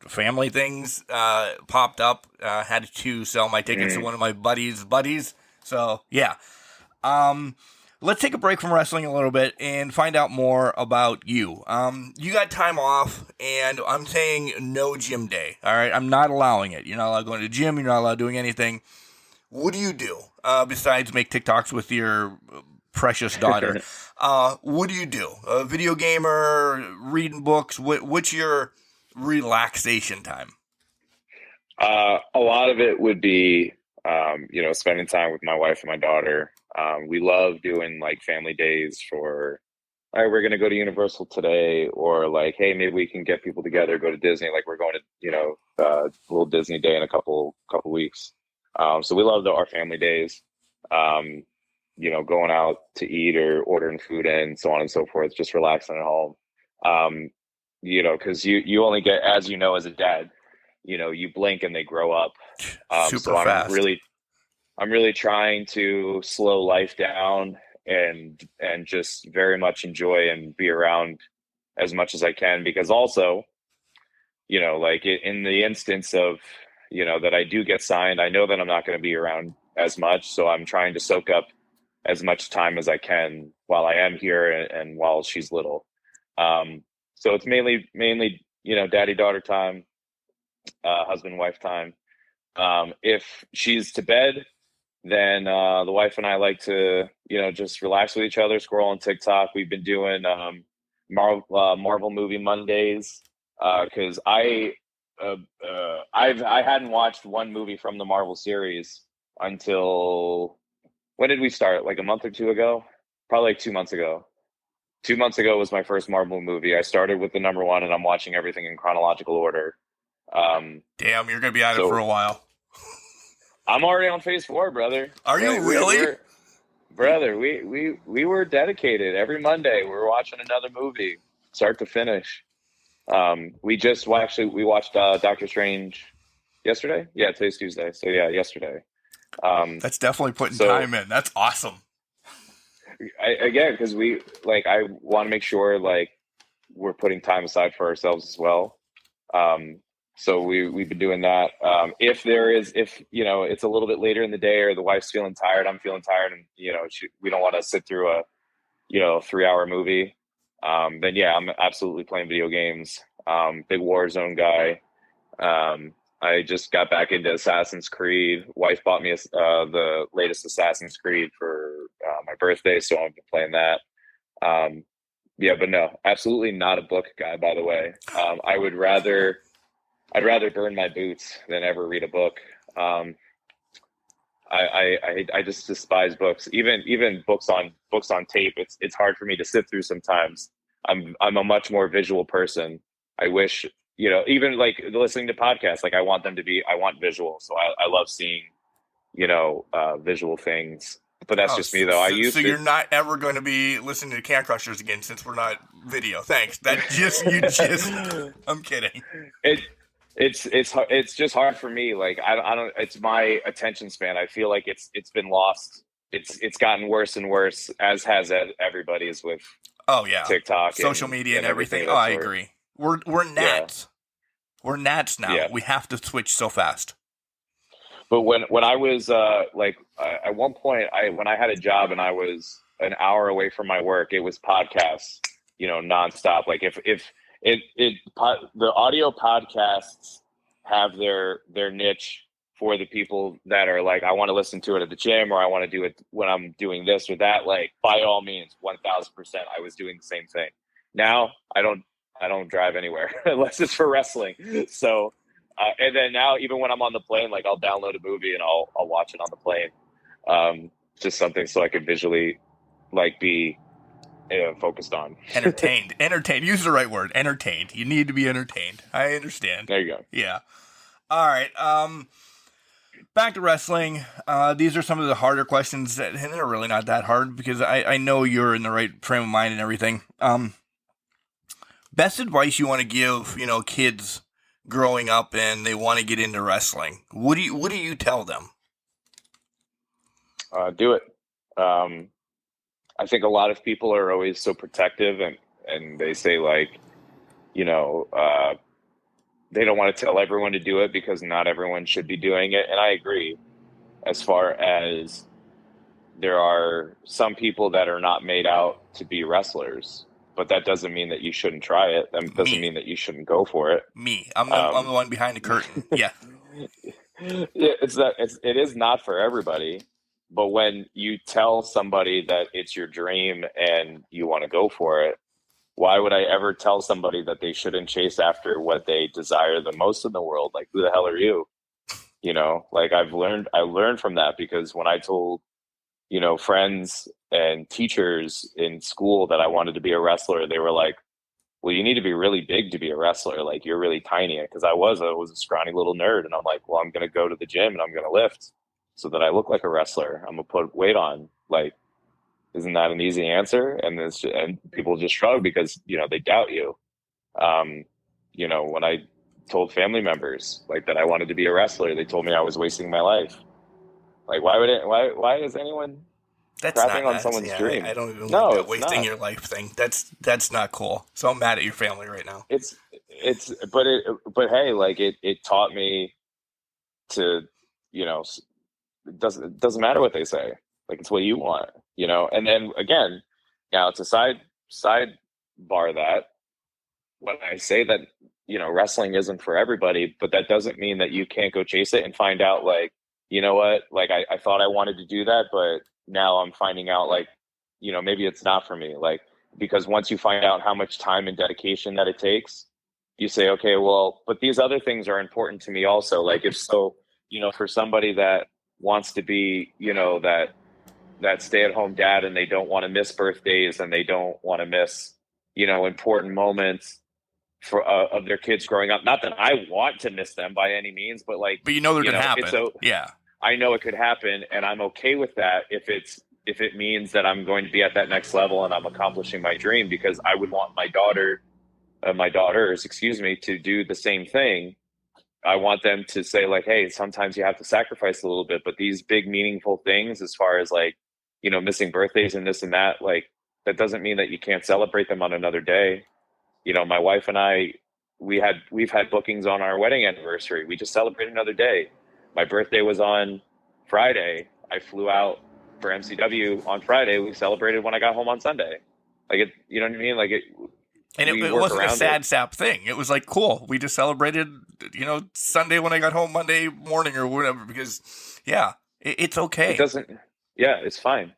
family things popped up. Had to sell my tickets to one of my buddies. So, yeah. Let's take a break from wrestling a little bit and find out more about you. You got time off, and I'm saying no gym day, all right? I'm not allowing it. You're not allowed going to the gym. You're not allowed doing anything. What do you do besides make TikToks with your precious daughter? What do you do? A video gamer, reading books? What's your relaxation time? A lot of it would be, spending time with my wife and my daughter. We love doing like family days for, all right, we're going to go to Universal today, or like, hey, maybe we can get people together, go to Disney. Like we're going to, a little Disney day in a couple weeks. So we love our family days, going out to eat or ordering food in, so on and so forth, just relaxing at home. Cause you only get, as as a dad, you blink and they grow up. Super fast. I'm really trying to slow life down and just very much enjoy and be around as much as I can, because also, like in the instance of, that I do get signed, I know that I'm not going to be around as much. So I'm trying to soak up as much time as I can while I am here and while she's little. So it's mainly, daddy-daughter time, husband-wife time. If she's to bed, then the wife and I like to, just relax with each other, scroll on TikTok. We've been doing Marvel movie Mondays because I hadn't watched one movie from the Marvel series until when did we start? Like a month or two ago? Probably like 2 months ago. 2 months ago was my first Marvel movie. I started with the number one, and I'm watching everything in chronological order. Damn, you're gonna be at it for a while. I'm already on phase 4, brother. Are you really? Brother, we were dedicated. Every Monday we were watching another movie, start to finish. We watched Doctor Strange yesterday. Yeah, today's Tuesday, so yeah, yesterday. That's definitely putting time in. That's awesome. Because I want to make sure like we're putting time aside for ourselves as well. So we've been doing that. If it's a little bit later in the day or the wife's feeling tired, I'm feeling tired, and we don't want to sit through a 3-hour movie, then yeah, I'm absolutely playing video games. Big Warzone guy. I just got back into Assassin's Creed. Wife bought me the latest Assassin's Creed for my birthday, so I've been playing that. But no, absolutely not a book guy, by the way. I'd rather burn my boots than ever read a book. I just despise books. Even books on tape. It's hard for me to sit through sometimes. I'm a much more visual person. I wish, even like listening to podcasts, like I want visual. So I love seeing, visual things. But that's just me though. So you're not ever going to be listening to Can Crushers again since we're not video. Thanks. I'm kidding. It's just hard for me. Like I don't. It's my attention span. I feel like it's been lost. It's gotten worse and worse, as has everybody's with. Oh yeah, TikTok, social media, and everything. Oh, I agree. We're gnats. Yeah. We're gnats now. Yeah. We have to switch so fast. But when I was at one point, when I had a job and I was an hour away from my work, it was podcasts, nonstop. Like if the audio podcasts have their niche for the people that are like, I want to listen to it at the gym, or I want to do it when I'm doing this or that. Like by all means, 1000%, I was doing the same thing. Now I don't drive anywhere unless it's for wrestling. So, and then now even when I'm on the plane, like I'll download a movie and I'll watch it on the plane. Just something so I could visually like be focused on. Entertained. Use the right word. Entertained. You need to be entertained. I understand. There you go. Yeah. All right. Back to wrestling. These are some of the harder questions, and they're really not that hard because I know you're in the right frame of mind and everything. Best advice you want to give, kids growing up and they want to get into wrestling. What do you tell them? Do it. I think a lot of people are always so protective and they say like, they don't want to tell everyone to do it because not everyone should be doing it. And I agree, as far as there are some people that are not made out to be wrestlers, but that doesn't mean that you shouldn't try it. That doesn't mean that you shouldn't go for it. I'm the one behind the curtain. Yeah. It is not for everybody. But when you tell somebody that it's your dream and you want to go for it, why would I ever tell somebody that they shouldn't chase after what they desire the most in the world? Like, who the hell are you? Like I learned from that, because when I told, friends and teachers in school that I wanted to be a wrestler, they were like, well, you need to be really big to be a wrestler. Like, you're really tiny. Because I was a scrawny little nerd. And I'm like, well, I'm going to go to the gym and I'm going to lift so that I look like a wrestler. I'm gonna put weight on. Like, isn't that an easy answer? And people just shrug because they doubt you. When I told family members like that I wanted to be a wrestler, they told me I was wasting my life. Like, why is anyone crapping on someone's dream? I don't even like that wasting your life thing. That's not cool. So I'm mad at your family right now. But hey, like it taught me to, it doesn't matter what they say. Like, it's what you want, and then again, now to sidebar that, when I say that wrestling isn't for everybody, but that doesn't mean that you can't go chase it and find out, like, you know what, like I thought I wanted to do that, but now I'm finding out, like, maybe it's not for me. Like, because once you find out how much time and dedication that it takes, you say, okay, well, but these other things are important to me also. Like, if so, for somebody that wants to be, that stay-at-home dad, and they don't want to miss birthdays, and they don't want to miss, important moments of their kids growing up. Not that I want to miss them by any means, but like, but they're gonna happen. Yeah, I know it could happen, and I'm okay with that if it means that I'm going to be at that next level and I'm accomplishing my dream, because I would want my daughters, to do the same thing. I want them to say, like, hey, sometimes you have to sacrifice a little bit, but these big meaningful things, as far as like, missing birthdays and this and that, like, that doesn't mean that you can't celebrate them on another day. My wife and I, we've had bookings on our wedding anniversary. We just celebrated another day. My birthday was on Friday. I flew out for MCW on Friday. We celebrated when I got home on Sunday. Like, it, you know what I mean? Like, and it wasn't a sad sap thing. It was like, cool. We just celebrated, Sunday when I got home, Monday morning or whatever, because it's okay. It doesn't, it's fine.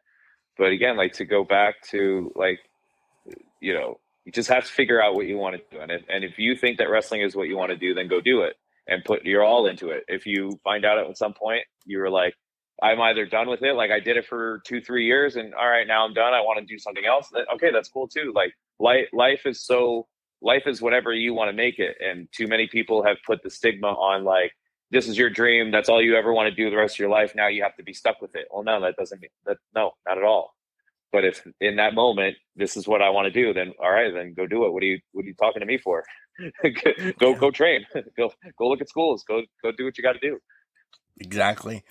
But again, like, to go back to, like, you just have to figure out what you want to do. And if you think that wrestling is what you want to do, then go do it and put your all into it. If you find out at some point you were like, I'm either done with it, like I did it for 2-3 years, and all right, now I'm done, I want to do something else, okay, that's cool too. Like, life is whatever you want to make it. And too many people have put the stigma on, like, this is your dream, that's all you ever want to do the rest of your life, now you have to be stuck with it. Well, no, that doesn't mean that. No, not at all. But if in that moment, this is what I want to do, then all right, then go do it. What are you talking to me for? Go train. Go look at schools. Go do what you got to do. Exactly.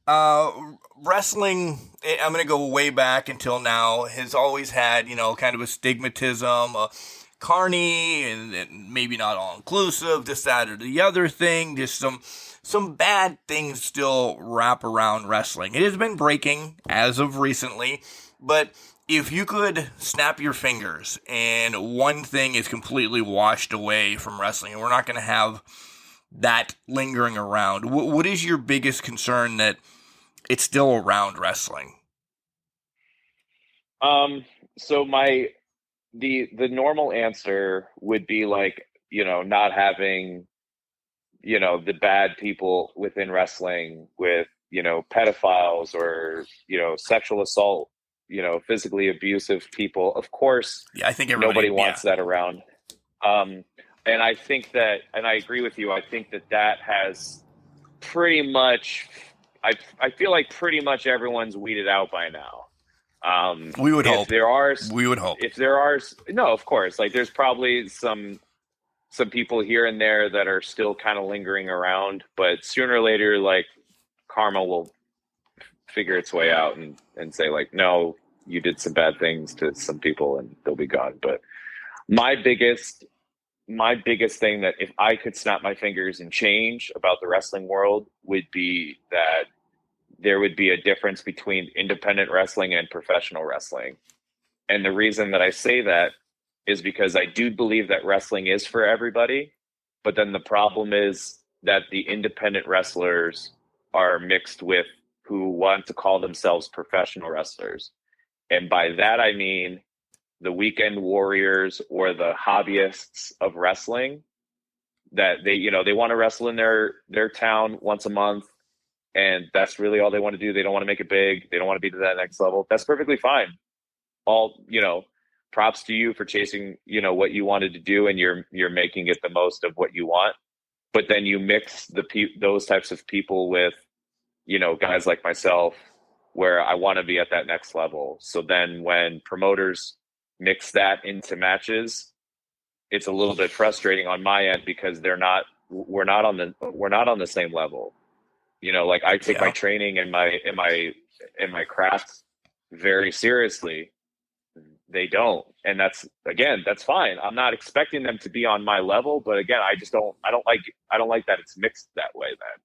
Wrestling, I'm going to go way back until now, has always had, kind of a stigmatism, carny, and maybe not all inclusive, this, that, or the other thing. Just some bad things still wrap around wrestling. It has been breaking as of recently, but if you could snap your fingers and one thing is completely washed away from wrestling, and we're not going to have that lingering around, what is your biggest concern that it's still around wrestling? So the normal answer would be, like, not having, the bad people within wrestling with, pedophiles or, sexual assault, physically abusive people. Of course, I think nobody wants that around. And I think that, and I agree with you, I think that has pretty much, I feel like pretty much everyone's weeded out by now. We would hope. We would hope. If there are, no, of course, like, there's probably some people here and there that are still kind of lingering around, but sooner or later, like, karma will figure its way out and say, like, no, you did some bad things to some people and they'll be gone. But my biggest thing that if I could snap my fingers and change about the wrestling world would be that there would be a difference between independent wrestling and professional wrestling. And the reason that I say that is because I do believe that wrestling is for everybody, but then the problem is that the independent wrestlers are mixed with who want to call themselves professional wrestlers. And by that, I mean the weekend warriors or the hobbyists of wrestling, that they want to wrestle in their town once a month. And that's really all they want to do. They don't want to make it big. They don't want to be to that next level. That's perfectly fine. Props to you for chasing, what you wanted to do, and you're making it the most of what you want. But then you mix those types of people with, guys like myself, where I want to be at that next level. So then when promoters mix that into matches, it's a little bit frustrating on my end, because we're not on the same level. Like, I take my training and my craft very seriously. They don't. And that's fine. I'm not expecting them to be on my level, but again, I don't like that it's mixed that way then,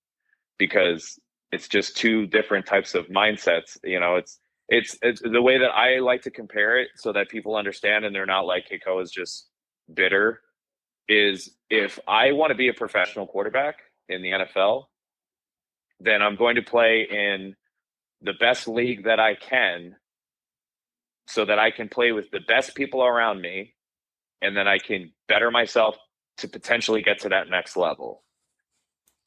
because it's just two different types of mindsets. It's the way that I like to compare it so that people understand and they're not like, Kekoa is just bitter, is if I want to be a professional quarterback in the NFL, then I'm going to play in the best league that I can so that I can play with the best people around me, and then I can better myself to potentially get to that next level.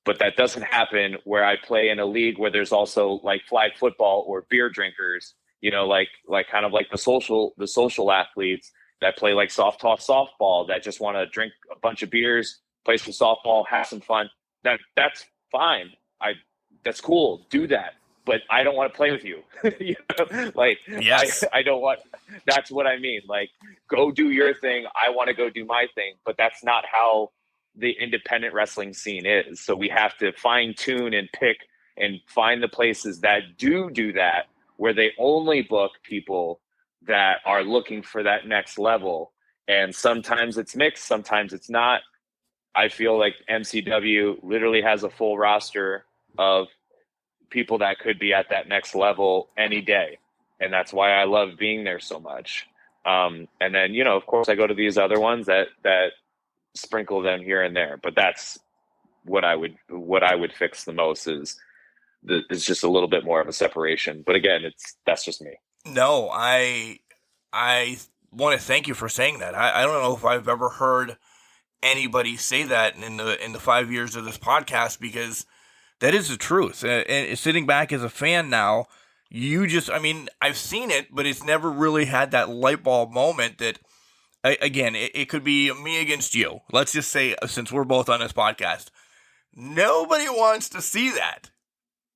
But that doesn't happen where I play in a league where there's also like flag football or beer drinkers, like kind of like the social athletes that play like soft toss softball that just want to drink a bunch of beers, play some softball, have some fun. That's fine. That's cool. Do that. But I don't want to play with you. Yes. I don't want, that's what I mean. Like, go do your thing. I want to go do my thing, but that's not how the independent wrestling scene is. So we have to fine tune and pick and find the places that do that, where they only book people that are looking for that next level. And sometimes it's mixed, sometimes it's not. I feel like MCW literally has a full roster of people that could be at that next level any day. And that's why I love being there so much. And then, of course I go to these other ones that sprinkle them here and there, but that's what I would fix the most is just a little bit more of a separation. But again, that's just me. No, I want to thank you for saying that. I don't know if I've ever heard anybody say that in the 5 years of this podcast, because that is the truth. And sitting back as a fan now, I've seen it, but it's never really had that light bulb moment that, again, it could be me against you. Let's just say, since we're both on this podcast, nobody wants to see that,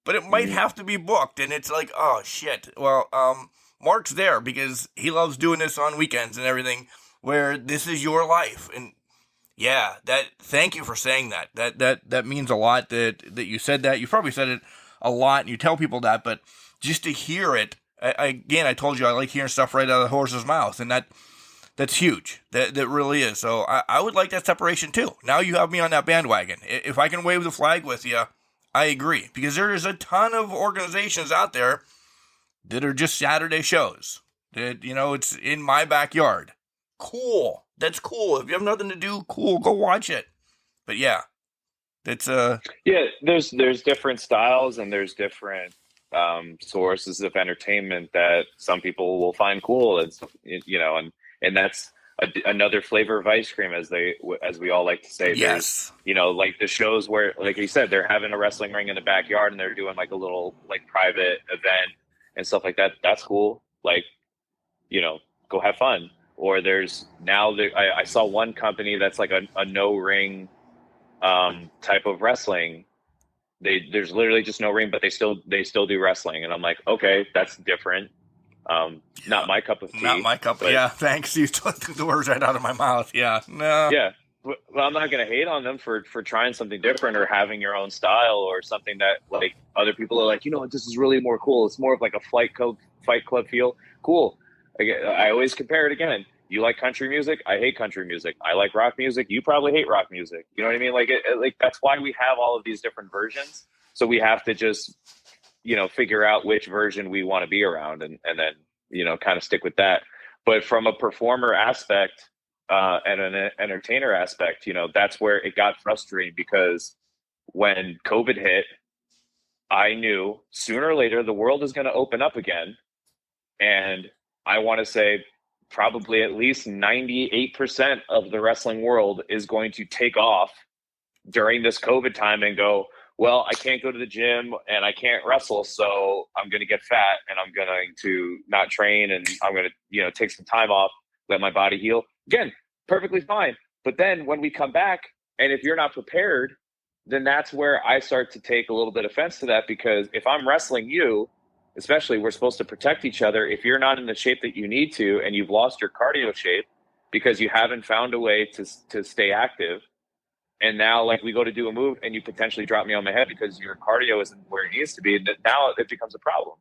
but it might have to be booked. And it's like, oh shit. Well, Mark's there because he loves doing this on weekends and everything, where this is your life. And yeah, thank you for saying that. That means a lot that you said that. You probably said it a lot and you tell people that, but just to hear it, I told you I like hearing stuff right out of the horse's mouth, and that's huge. That really is. So I would like that separation too. Now you have me on that bandwagon. If I can wave the flag with you, I agree, because there is a ton of organizations out there that are just Saturday shows that, it's in my backyard. Cool. That's cool. If you have nothing to do, cool, go watch it. But yeah, that's there's different styles and there's different sources of entertainment that some people will find cool, and that's another flavor of ice cream, as we all like to say. Yes. There's, like the shows where, like you said, they're having a wrestling ring in the backyard and they're doing like a little like private event and stuff like that. That's cool. Like, go have fun. Or there's now I saw one company that's like a no ring type of wrestling. There's literally just no ring, but they still do wrestling, and I'm like, okay, that's different. Not my cup of tea. Not my cup. Yeah, thanks. You took the words right out of my mouth. Yeah, no. Yeah, well, I'm not gonna hate on them for trying something different or having your own style or something that like other people are like, this is really more cool. It's more of like a fight club feel. Cool. I always compare it again. You like country music? I hate country music. I like rock music. You probably hate rock music. You know what I mean? Like, that's why we have all of these different versions. So we have to just, figure out which version we want to be around and then, kind of stick with that. But from a performer aspect and an entertainer aspect, that's where it got frustrating, because when COVID hit, I knew sooner or later the world is going to open up again. And I want to say probably at least 98% of the wrestling world is going to take off during this COVID time and go, well, I can't go to the gym and I can't wrestle, so I'm going to get fat and I'm going to not train and I'm going to, take some time off, let my body heal. Again, perfectly fine. But then when we come back, and if you're not prepared, then that's where I start to take a little bit offense to that, because if I'm wrestling you, especially, we're supposed to protect each other. If you're not in the shape that you need to, and you've lost your cardio shape because you haven't found a way to stay active, and now like we go to do a move and you potentially drop me on my head because your cardio isn't where it needs to be, now it becomes a problem.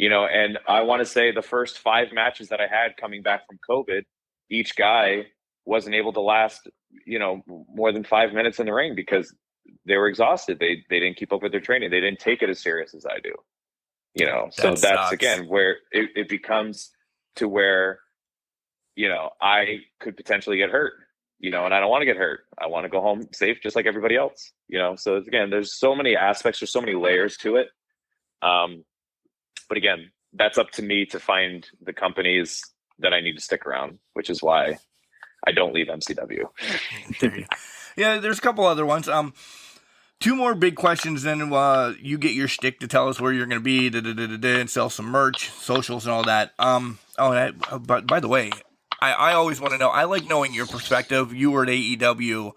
And I want to say the first 5 matches that I had coming back from COVID, each guy wasn't able to last, more than 5 minutes in the ring because they were exhausted. They didn't keep up with their training. They didn't take it as serious as I do. So that's again where it becomes to where, I could potentially get hurt, and I don't want to get hurt. I want to go home safe, just like everybody else, So again, there's so many aspects, there's so many layers to it. But again, that's up to me to find the companies that I need to stick around, which is why I don't leave MCW. Yeah, there's a couple other ones. Two more big questions, then you get your shtick to tell us where you're going to be, and sell some merch, socials, and all that. But by the way, I always want to know. I like knowing your perspective. You were at AEW.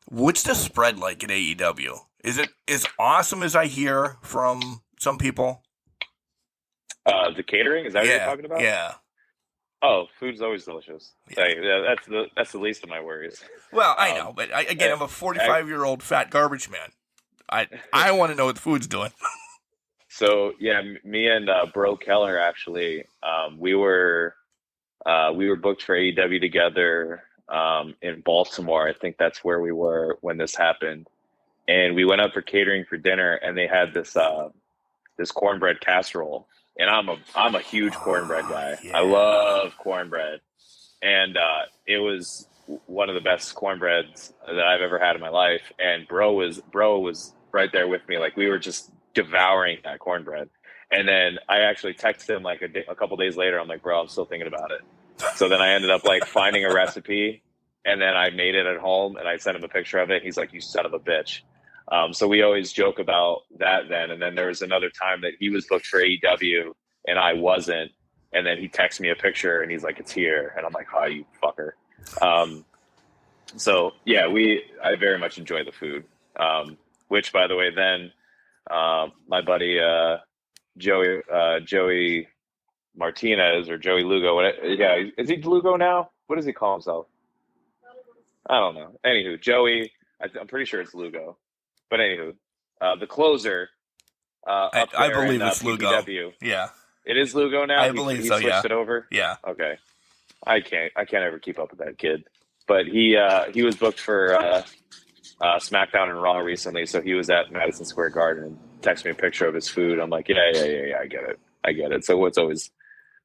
What's the spread like at AEW? Is it as awesome as I hear from some people? The catering, is that what you're talking about? Yeah. Oh, food's always delicious. Yeah, that's the least of my worries. Well, I know, but I'm a 45-year-old fat garbage man. I want to know what the food's doing. So yeah, me and Bro Keller actually, we were booked for AEW together in Baltimore. I think that's where we were when this happened, and we went up for catering for dinner, and they had this cornbread casserole. And I'm a huge cornbread guy. Yeah. I love cornbread, and it was one of the best cornbreads that I've ever had in my life. And bro was right there with me, like we were just devouring that cornbread. And then I actually texted him like a couple days later. I'm like, bro, I'm still thinking about it. So then I ended up like finding a recipe, and then I made it at home, and I sent him a picture of it. He's like, you son of a bitch. So we always joke about that then. And then there was another time that he was booked for AEW and I wasn't. And then he texts me a picture and he's like, it's here. And I'm like, oh, you fucker. So yeah, I very much enjoy the food. Which by the way, then my buddy Joey Martinez or Joey Lugo. Yeah, is he Lugo now? What does he call himself? I don't know. Anywho, Joey, I'm pretty sure it's Lugo. But anywho, the closer. I believe it's Lugo. Yeah, it is Lugo now. I believe so. He switched it over. Yeah. Okay. I can't ever keep up with that kid. But he was booked for SmackDown and Raw recently, so he was at Madison Square Garden and texted me a picture of his food. I'm like, yeah, I get it. So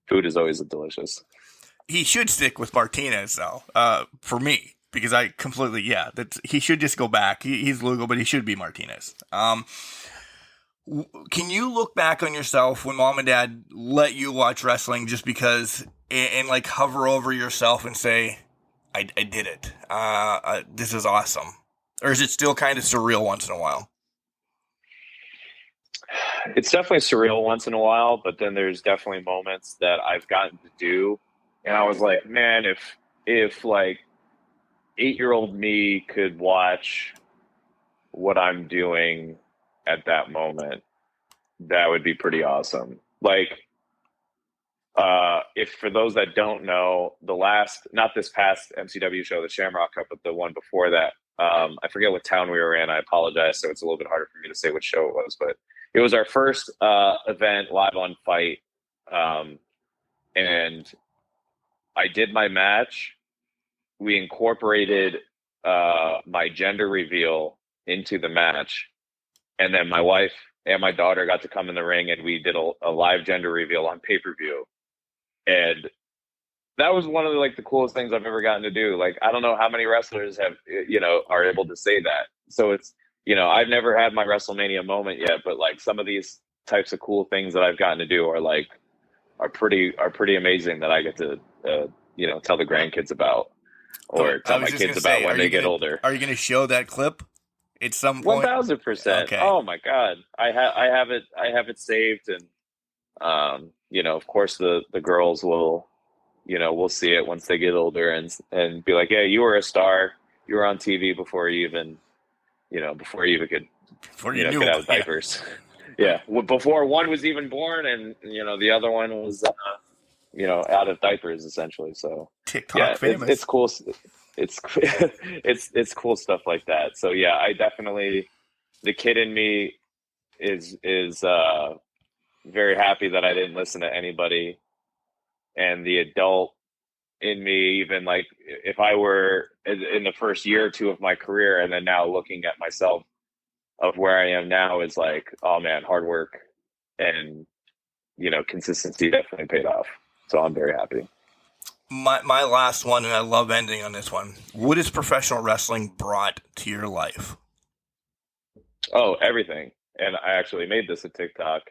food is always delicious. He should stick with Martinez though, for me. Because I completely, he should just go back. He's Lugo, but he should be Martinez. Can you look back on yourself when mom and dad let you watch wrestling just because, and like hover over yourself and say, I did it. This is awesome. Or is it still kind of surreal once in a while? It's definitely surreal once in a while, but then there's definitely moments that I've gotten to do. And I was like, man, if like, 8-year-old me could watch what I'm doing at that moment, that would be pretty awesome. Like, if for those that don't know, not this past MCW show, the Shamrock Cup, but the one before that, I forget what town we were in. I apologize. So it's a little bit harder for me to say what show it was, but it was our first event live on Fight. And I did my match. We incorporated my gender reveal into the match. And then my wife and my daughter got to come in the ring and we did a live gender reveal on pay-per-view. And that was one of the coolest things I've ever gotten to do. Like, I don't know how many wrestlers are able to say that. So it's, I've never had my WrestleMania moment yet, but like some of these types of cool things that I've gotten to do are pretty amazing that I get to, tell the grandkids about. Or tell my kids about when they get older. Are you going to show that clip at some point? 1000%. Okay. Oh my God, I have it saved, and of course the girls will, we'll see it once they get older and be like, yeah, you were a star. You were on TV before you even could get out of diapers. Yeah, before one was even born, and the other one was. Out of diapers essentially. So Tik Tok famous. It's cool. It's cool stuff like that. So yeah, I definitely, the kid in me is very happy that I didn't listen to anybody, and the adult in me, even like if I were in the first year or two of my career, and then now looking at myself of where I am now, is like, oh man, hard work and consistency definitely paid off. So I'm very happy. My last one, and I love ending on this one. What has professional wrestling brought to your life? Oh, everything. And I actually made this a TikTok.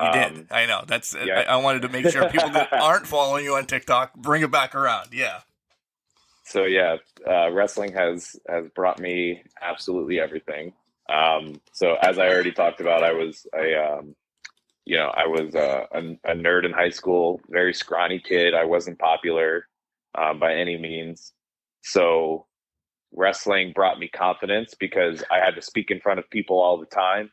You did. I know. That's. Yeah. I wanted to make sure people that aren't following you on TikTok bring it back around. Yeah. So yeah, wrestling has brought me absolutely everything. So as I already talked about, I was a nerd in high school, very scrawny kid. I wasn't popular by any means. So wrestling brought me confidence because I had to speak in front of people all the time.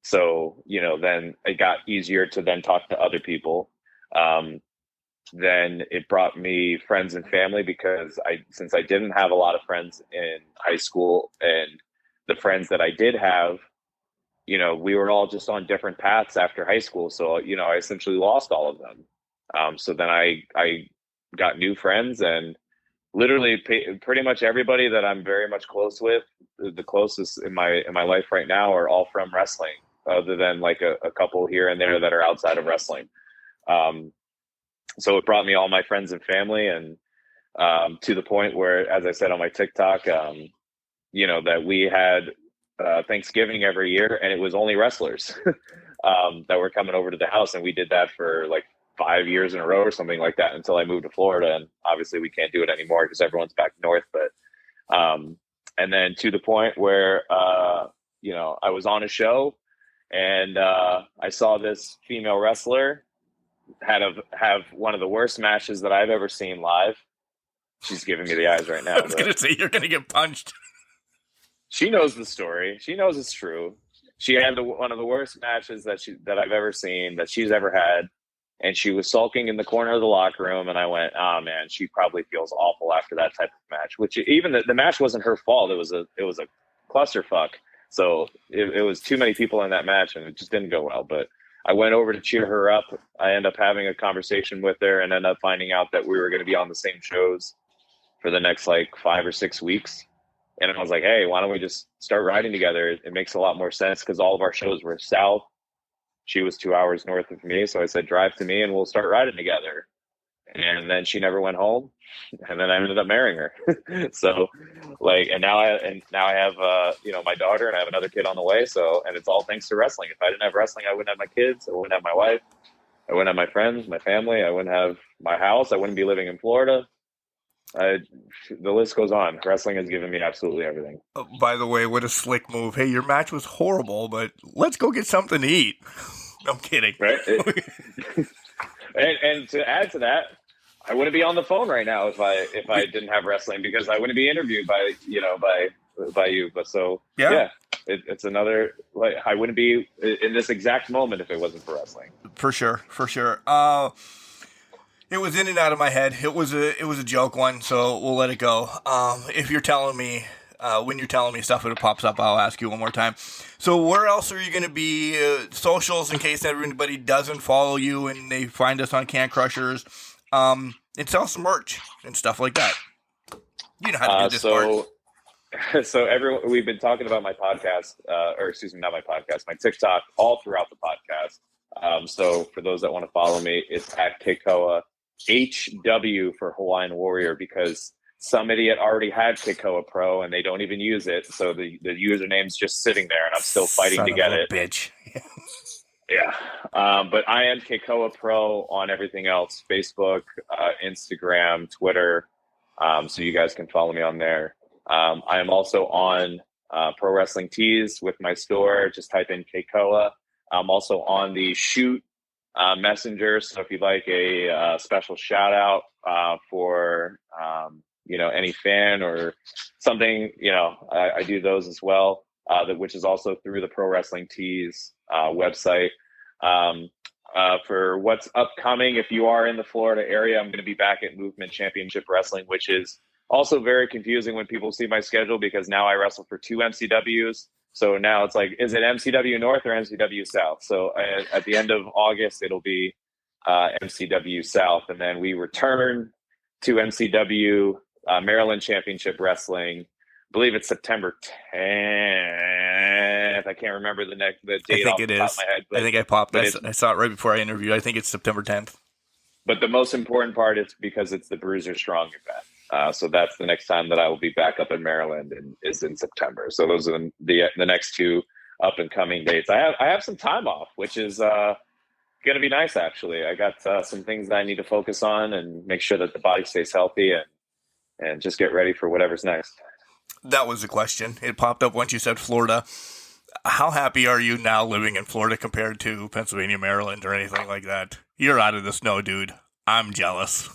So, then it got easier to then talk to other people. Then it brought me friends and family because since I didn't have a lot of friends in high school, and the friends that I did have, we were all just on different paths after high school. So, I essentially lost all of them. So then I got new friends, and literally pretty much everybody that I'm very much close with, the closest in my life right now, are all from wrestling, other than like a couple here and there that are outside of wrestling. So it brought me all my friends and family, and to the point where, as I said on my TikTok, that we had Thanksgiving every year, and it was only wrestlers that were coming over to the house. And we did that for like 5 years in a row or something like that until I moved to Florida. And obviously we can't do it anymore because everyone's back north. But and then to the point where, I was on a show, and I saw this female wrestler have one of the worst matches that I've ever seen live. She's giving me the eyes right now. I was going to say, you're going to get punched. She knows the story. She knows it's true. She had one of the worst matches that I've ever seen, that she's ever had. And she was sulking in the corner of the locker room. And I went, oh man, she probably feels awful after that type of match, which even the match wasn't her fault. It was a clusterfuck. So it was too many people in that match, and it just didn't go well. But I went over to cheer her up. I ended up having a conversation with her, and ended up finding out that we were going to be on the same shows for the next like 5 or 6 weeks. And I was like, hey, why don't we just start riding together? It makes a lot more sense because all of our shows were south. She was 2 hours north of me. So I said, drive to me and we'll start riding together. And then she never went home. And then I ended up marrying her. So and now I have, my daughter, and I have another kid on the way. So, and it's all thanks to wrestling. If I didn't have wrestling, I wouldn't have my kids. I wouldn't have my wife. I wouldn't have my friends, my family. I wouldn't have my house. I wouldn't be living in Florida. The list goes on. Wrestling has given me absolutely everything. Oh, by the way, what a slick move. Hey, your match was horrible, but let's go get something to eat. I'm kidding. Right. And to add to that, I wouldn't be on the phone right now if I didn't have wrestling, because I wouldn't be interviewed by you. But so yeah, it's another, like, I wouldn't be in this exact moment if it wasn't for wrestling. For sure. It was in and out of my head. It was a joke one, so we'll let it go. If you're telling me, when you're telling me stuff and it pops up, I'll ask you one more time. So where else are you going to be? Socials, in case everybody doesn't follow you and they find us on Can Crushers, and sell some merch and stuff like that. You know how to do this part. So we've been talking about my podcast, not my podcast, my TikTok, all throughout the podcast. So for those that want to follow me, it's at Kekoa HW for Hawaiian Warrior, because some idiot already had Kekoa Pro and they don't even use it. So the username's just sitting there, and I'm still fighting to get it. Bitch. Yeah. But I am Kekoa Pro on everything else: Facebook, Instagram, Twitter. So you guys can follow me on there. I am also on Pro Wrestling Tees with my store. Just type in Kekoa. I'm also on the Shoot Messenger. So if you'd like a special shout out for any fan or something, I do those as well. Which is also through the Pro Wrestling Tees website. For what's upcoming, if you are in the Florida area, I'm going to be back at Movement Championship Wrestling, which is also very confusing when people see my schedule, because now I wrestle for 2 MCWs. So now it's like, is it MCW North or MCW South? So at the end of August, it'll be MCW South. And then we return to MCW Maryland Championship Wrestling. I believe it's September 10th. I can't remember the date. I think it is. I think I popped. I saw it right before I interviewed. I think it's September 10th. But the most important part is because it's the Bruiser Strong event. So that's the next time that I will be back up in Maryland, and is in September. So those are the next two up and coming dates. I have some time off, which is going to be nice. Actually, I got some things that I need to focus on and make sure that the body stays healthy, and just get ready for whatever's next. That was the question. It popped up once you said Florida. How happy are you now living in Florida compared to Pennsylvania, Maryland, or anything like that? You're out of the snow, dude. I'm jealous.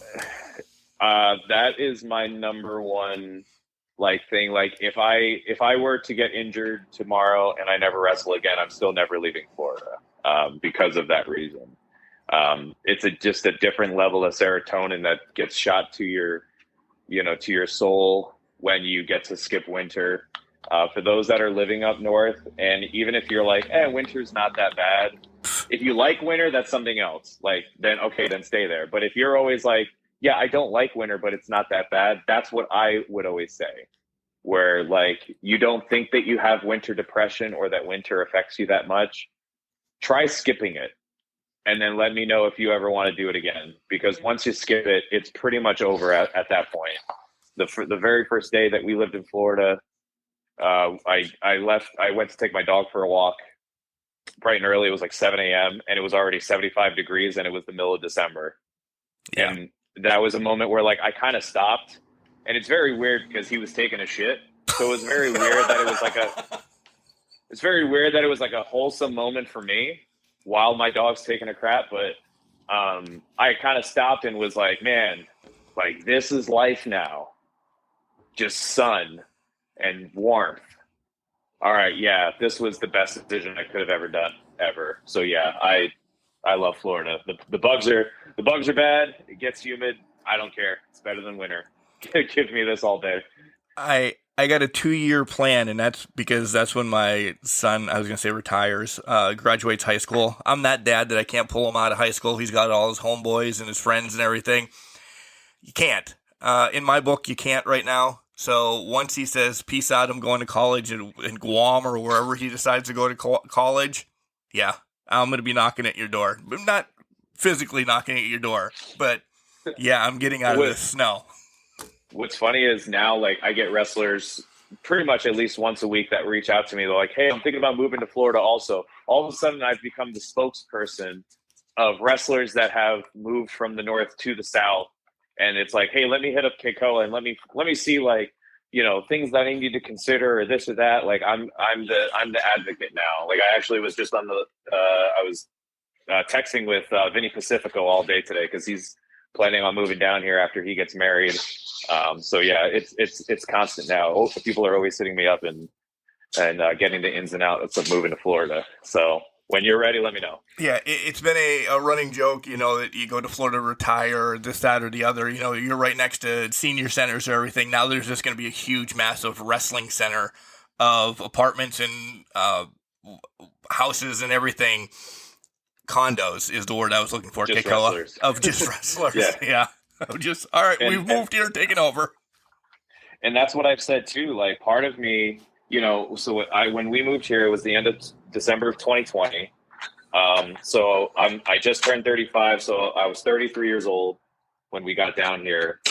That is my number one thing. Like if I were to get injured tomorrow and I never wrestle again, I'm still never leaving Florida because of that reason. It's just a different level of serotonin that gets shot to your soul when you get to skip winter. For those that are living up north, and even if you're like, winter's not that bad. If you like winter, that's something else. Then stay there. But if you're always like, yeah, I don't like winter, but it's not that bad, that's what I would always say. Where you don't think that you have winter depression or that winter affects you that much, try skipping it. And then let me know if you ever want to do it again. Because once you skip it, it's pretty much over at that point. The very first day that we lived in Florida, I went to take my dog for a walk bright and early. It was like 7 a.m. and it was already 75 degrees and it was the middle of December. Yeah. And that was a moment where I kind of stopped, and it's very weird because he was taking a shit. So it was very weird that it was a wholesome moment for me while my dog's taking a crap. But I kind of stopped and was like, man, this is life now. Just sun and warmth. All right, yeah, this was the best decision I could have ever done, ever. So yeah, I love Florida. The bugs are bad. It gets humid. I don't care. It's better than winter. Give me this all day. I got a 2-year plan, and that's because that's when my son, I was going to say retires, graduates high school. I'm that dad that I can't pull him out of high school. He's got all his homeboys and his friends and everything. You can't. In my book, you can't right now. So once he says, peace out, I'm going to college in Guam or wherever he decides to go to college, yeah, I'm going to be knocking at your door. I'm not physically knocking at your door, but yeah, I'm getting out of the snow. What's funny is now, I get wrestlers pretty much at least once a week that reach out to me. They're like, hey, I'm thinking about moving to Florida also. All of a sudden, I've become the spokesperson of wrestlers that have moved from the north to the south. And it's like, hey, let me hit up Kekoa and let me see things that I need to consider or this or that. I'm the advocate now. I actually was just on I was texting with Vinny Pacifico all day today because he's planning on moving down here after he gets married. So yeah, it's constant now. People are always hitting me up and getting the ins and outs of moving to Florida. So when you're ready, let me know. Yeah, it's been a running joke, that you go to Florida to retire, this, that, or the other. You're right next to senior centers or everything. Now there's just going to be a huge, massive wrestling center of apartments and houses and everything. Condos is the word I was looking for. Just Kekoa, wrestlers. of just wrestlers. Yeah. All right, we've moved here, taken over. And that's what I've said too. Part of me, when we moved here, it was the end of December of 2020. So I just turned 35. So I was 33 years old when we got down here.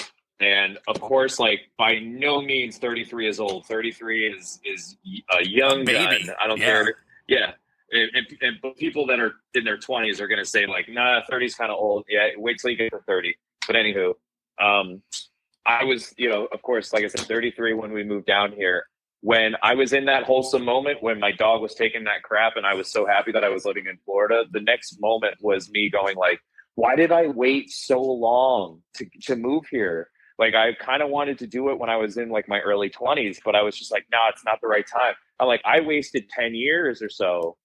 And of course, by no means 33 is old. 33 is a young baby. Gun. I don't care. Yeah. And people that are in their 20s are going to say nah, 30 is kind of old. Yeah. Wait till you get to 30. But anywho, I was, of course, like I said, 33 when we moved down here. When I was in that wholesome moment when my dog was taking that crap and I was so happy that I was living in Florida, the next moment was me going why did I wait so long to move here? I kind of wanted to do it when I was in my early 20s, but I was just no, it's not the right time. I'm I wasted 10 years or so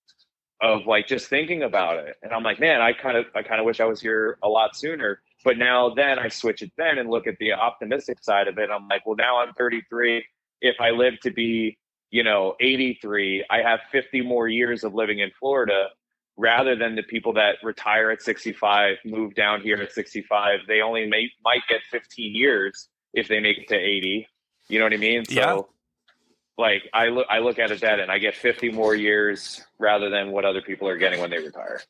of just thinking about it. And I'm man, I kind of wish I was here a lot sooner. But now then I switch it then and look at the optimistic side of it. I'm well, now I'm 33. If I live to be, 83, I have 50 more years of living in Florida rather than the people that retire at 65, move down here at 65. They only might get 15 years if they make it to 80. You know what I mean? Yeah. So I look at it that and I get 50 more years rather than what other people are getting when they retire.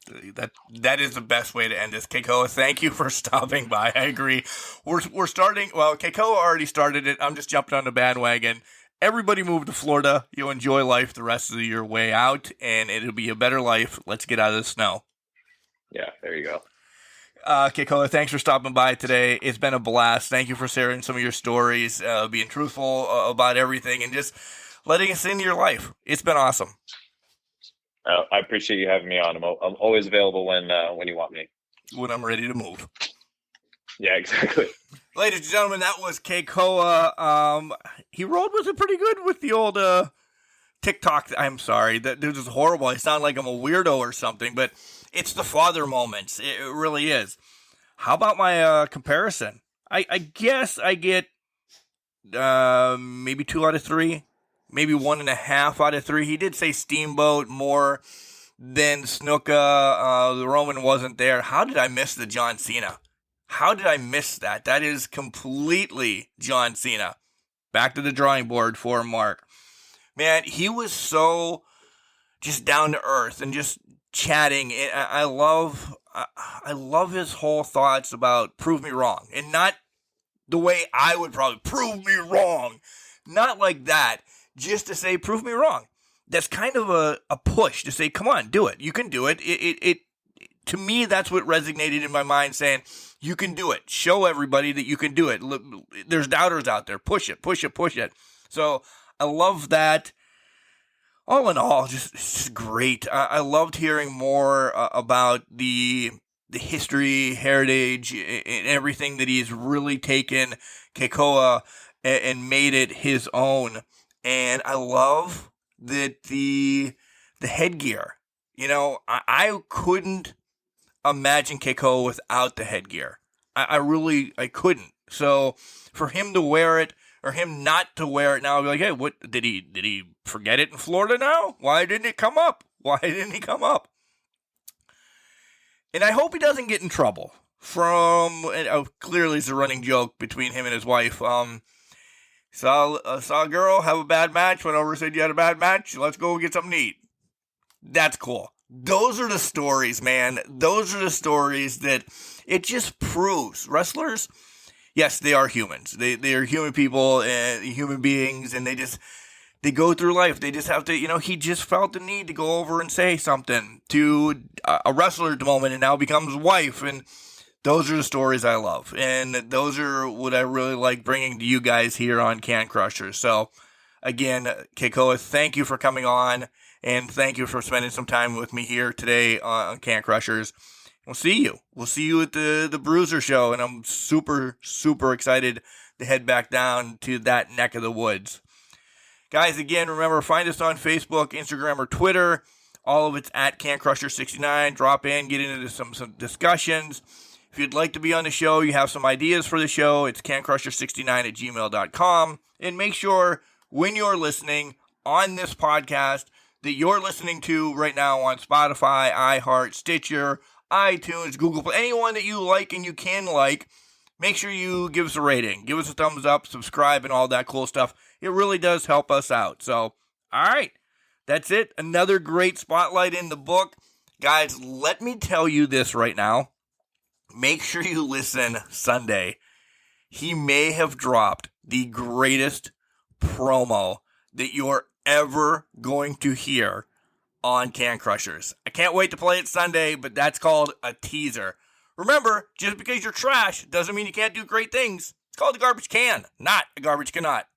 That is the best way to end this. Kekoa, thank you for stopping by. I agree. We're starting. Well, Kekoa already started it. I'm just jumping on the bandwagon. Everybody move to Florida. You'll enjoy life the rest of your way out, and it'll be a better life. Let's get out of the snow. Yeah, there you go. Kekoa, thanks for stopping by today. It's been a blast. Thank you for sharing some of your stories, being truthful about everything, and just letting us into your life. It's been awesome. I appreciate you having me on. I'm always available when you want me. When I'm ready to move. Yeah, exactly. Ladies and gentlemen, that was Kekoa. He rolled with it pretty good with the old Tik Tok. I'm sorry. That dude is horrible. I sound like I'm a weirdo or something, but it's the father moments. It really is. How about my comparison? I guess I get maybe 2 out of 3. Maybe 1.5 out of 3. He did say Steamboat more than Snuka. The Roman wasn't there. How did I miss the John Cena? How did I miss that? That is completely John Cena. Back to the drawing board for Mark. Man, he was so just down to earth and just chatting. I love his whole thoughts about prove me wrong. And not the way I would probably prove me wrong. Not like that. Just to say, prove me wrong. That's kind of a push to say, come on, do it. You can do it. It to me, that's what resonated in my mind, saying, you can do it. Show everybody that you can do it. There's doubters out there. Push it, push it, push it. So I love that. All in all, just great. I loved hearing more about the history, heritage, and everything that he's really taken Kekoa and made it his own. And I love that the headgear. You know, I couldn't imagine Kekoa without the headgear. I couldn't. So for him to wear it, or him not to wear it now, I'd be like, hey, what did he forget it in Florida now? Why didn't it come up? Why didn't he come up? And I hope he doesn't get in trouble from, clearly it's a running joke between him and his wife. Saw a girl have a bad match, went over and said, you had a bad match, let's go get something to eat. That's cool. Those are the stories, man. Those are the stories that it just proves. Wrestlers, yes, they are humans. They are human people and human beings, and they go through life. They just have to, he just felt the need to go over and say something to a wrestler at the moment, and now becomes wife, and those are the stories I love, and those are what I really like bringing to you guys here on Can Crushers. So, again, Kekoa, thank you for coming on, and thank you for spending some time with me here today on Can Crushers. We'll see you. We'll see you at the Bruiser show, and I'm super, super excited to head back down to that neck of the woods. Guys, again, remember, find us on Facebook, Instagram, or Twitter. All of it's at CanCrusher69. Drop in, get into some discussions. If you'd like to be on the show, you have some ideas for the show, it's cancrusher69@gmail.com. And make sure when you're listening on this podcast that you're listening to right now on Spotify, iHeart, Stitcher, iTunes, Google Play, anyone that you like and you can like, make sure you give us a rating. Give us a thumbs up, subscribe, and all that cool stuff. It really does help us out. So, all right, that's it. Another great spotlight in the book. Guys, let me tell you this right now. Make sure you listen Sunday. He may have dropped the greatest promo that you're ever going to hear on Can Crushers. I can't wait to play it Sunday, but that's called a teaser. Remember, just because you're trash doesn't mean you can't do great things. It's called a garbage can, not a garbage cannot.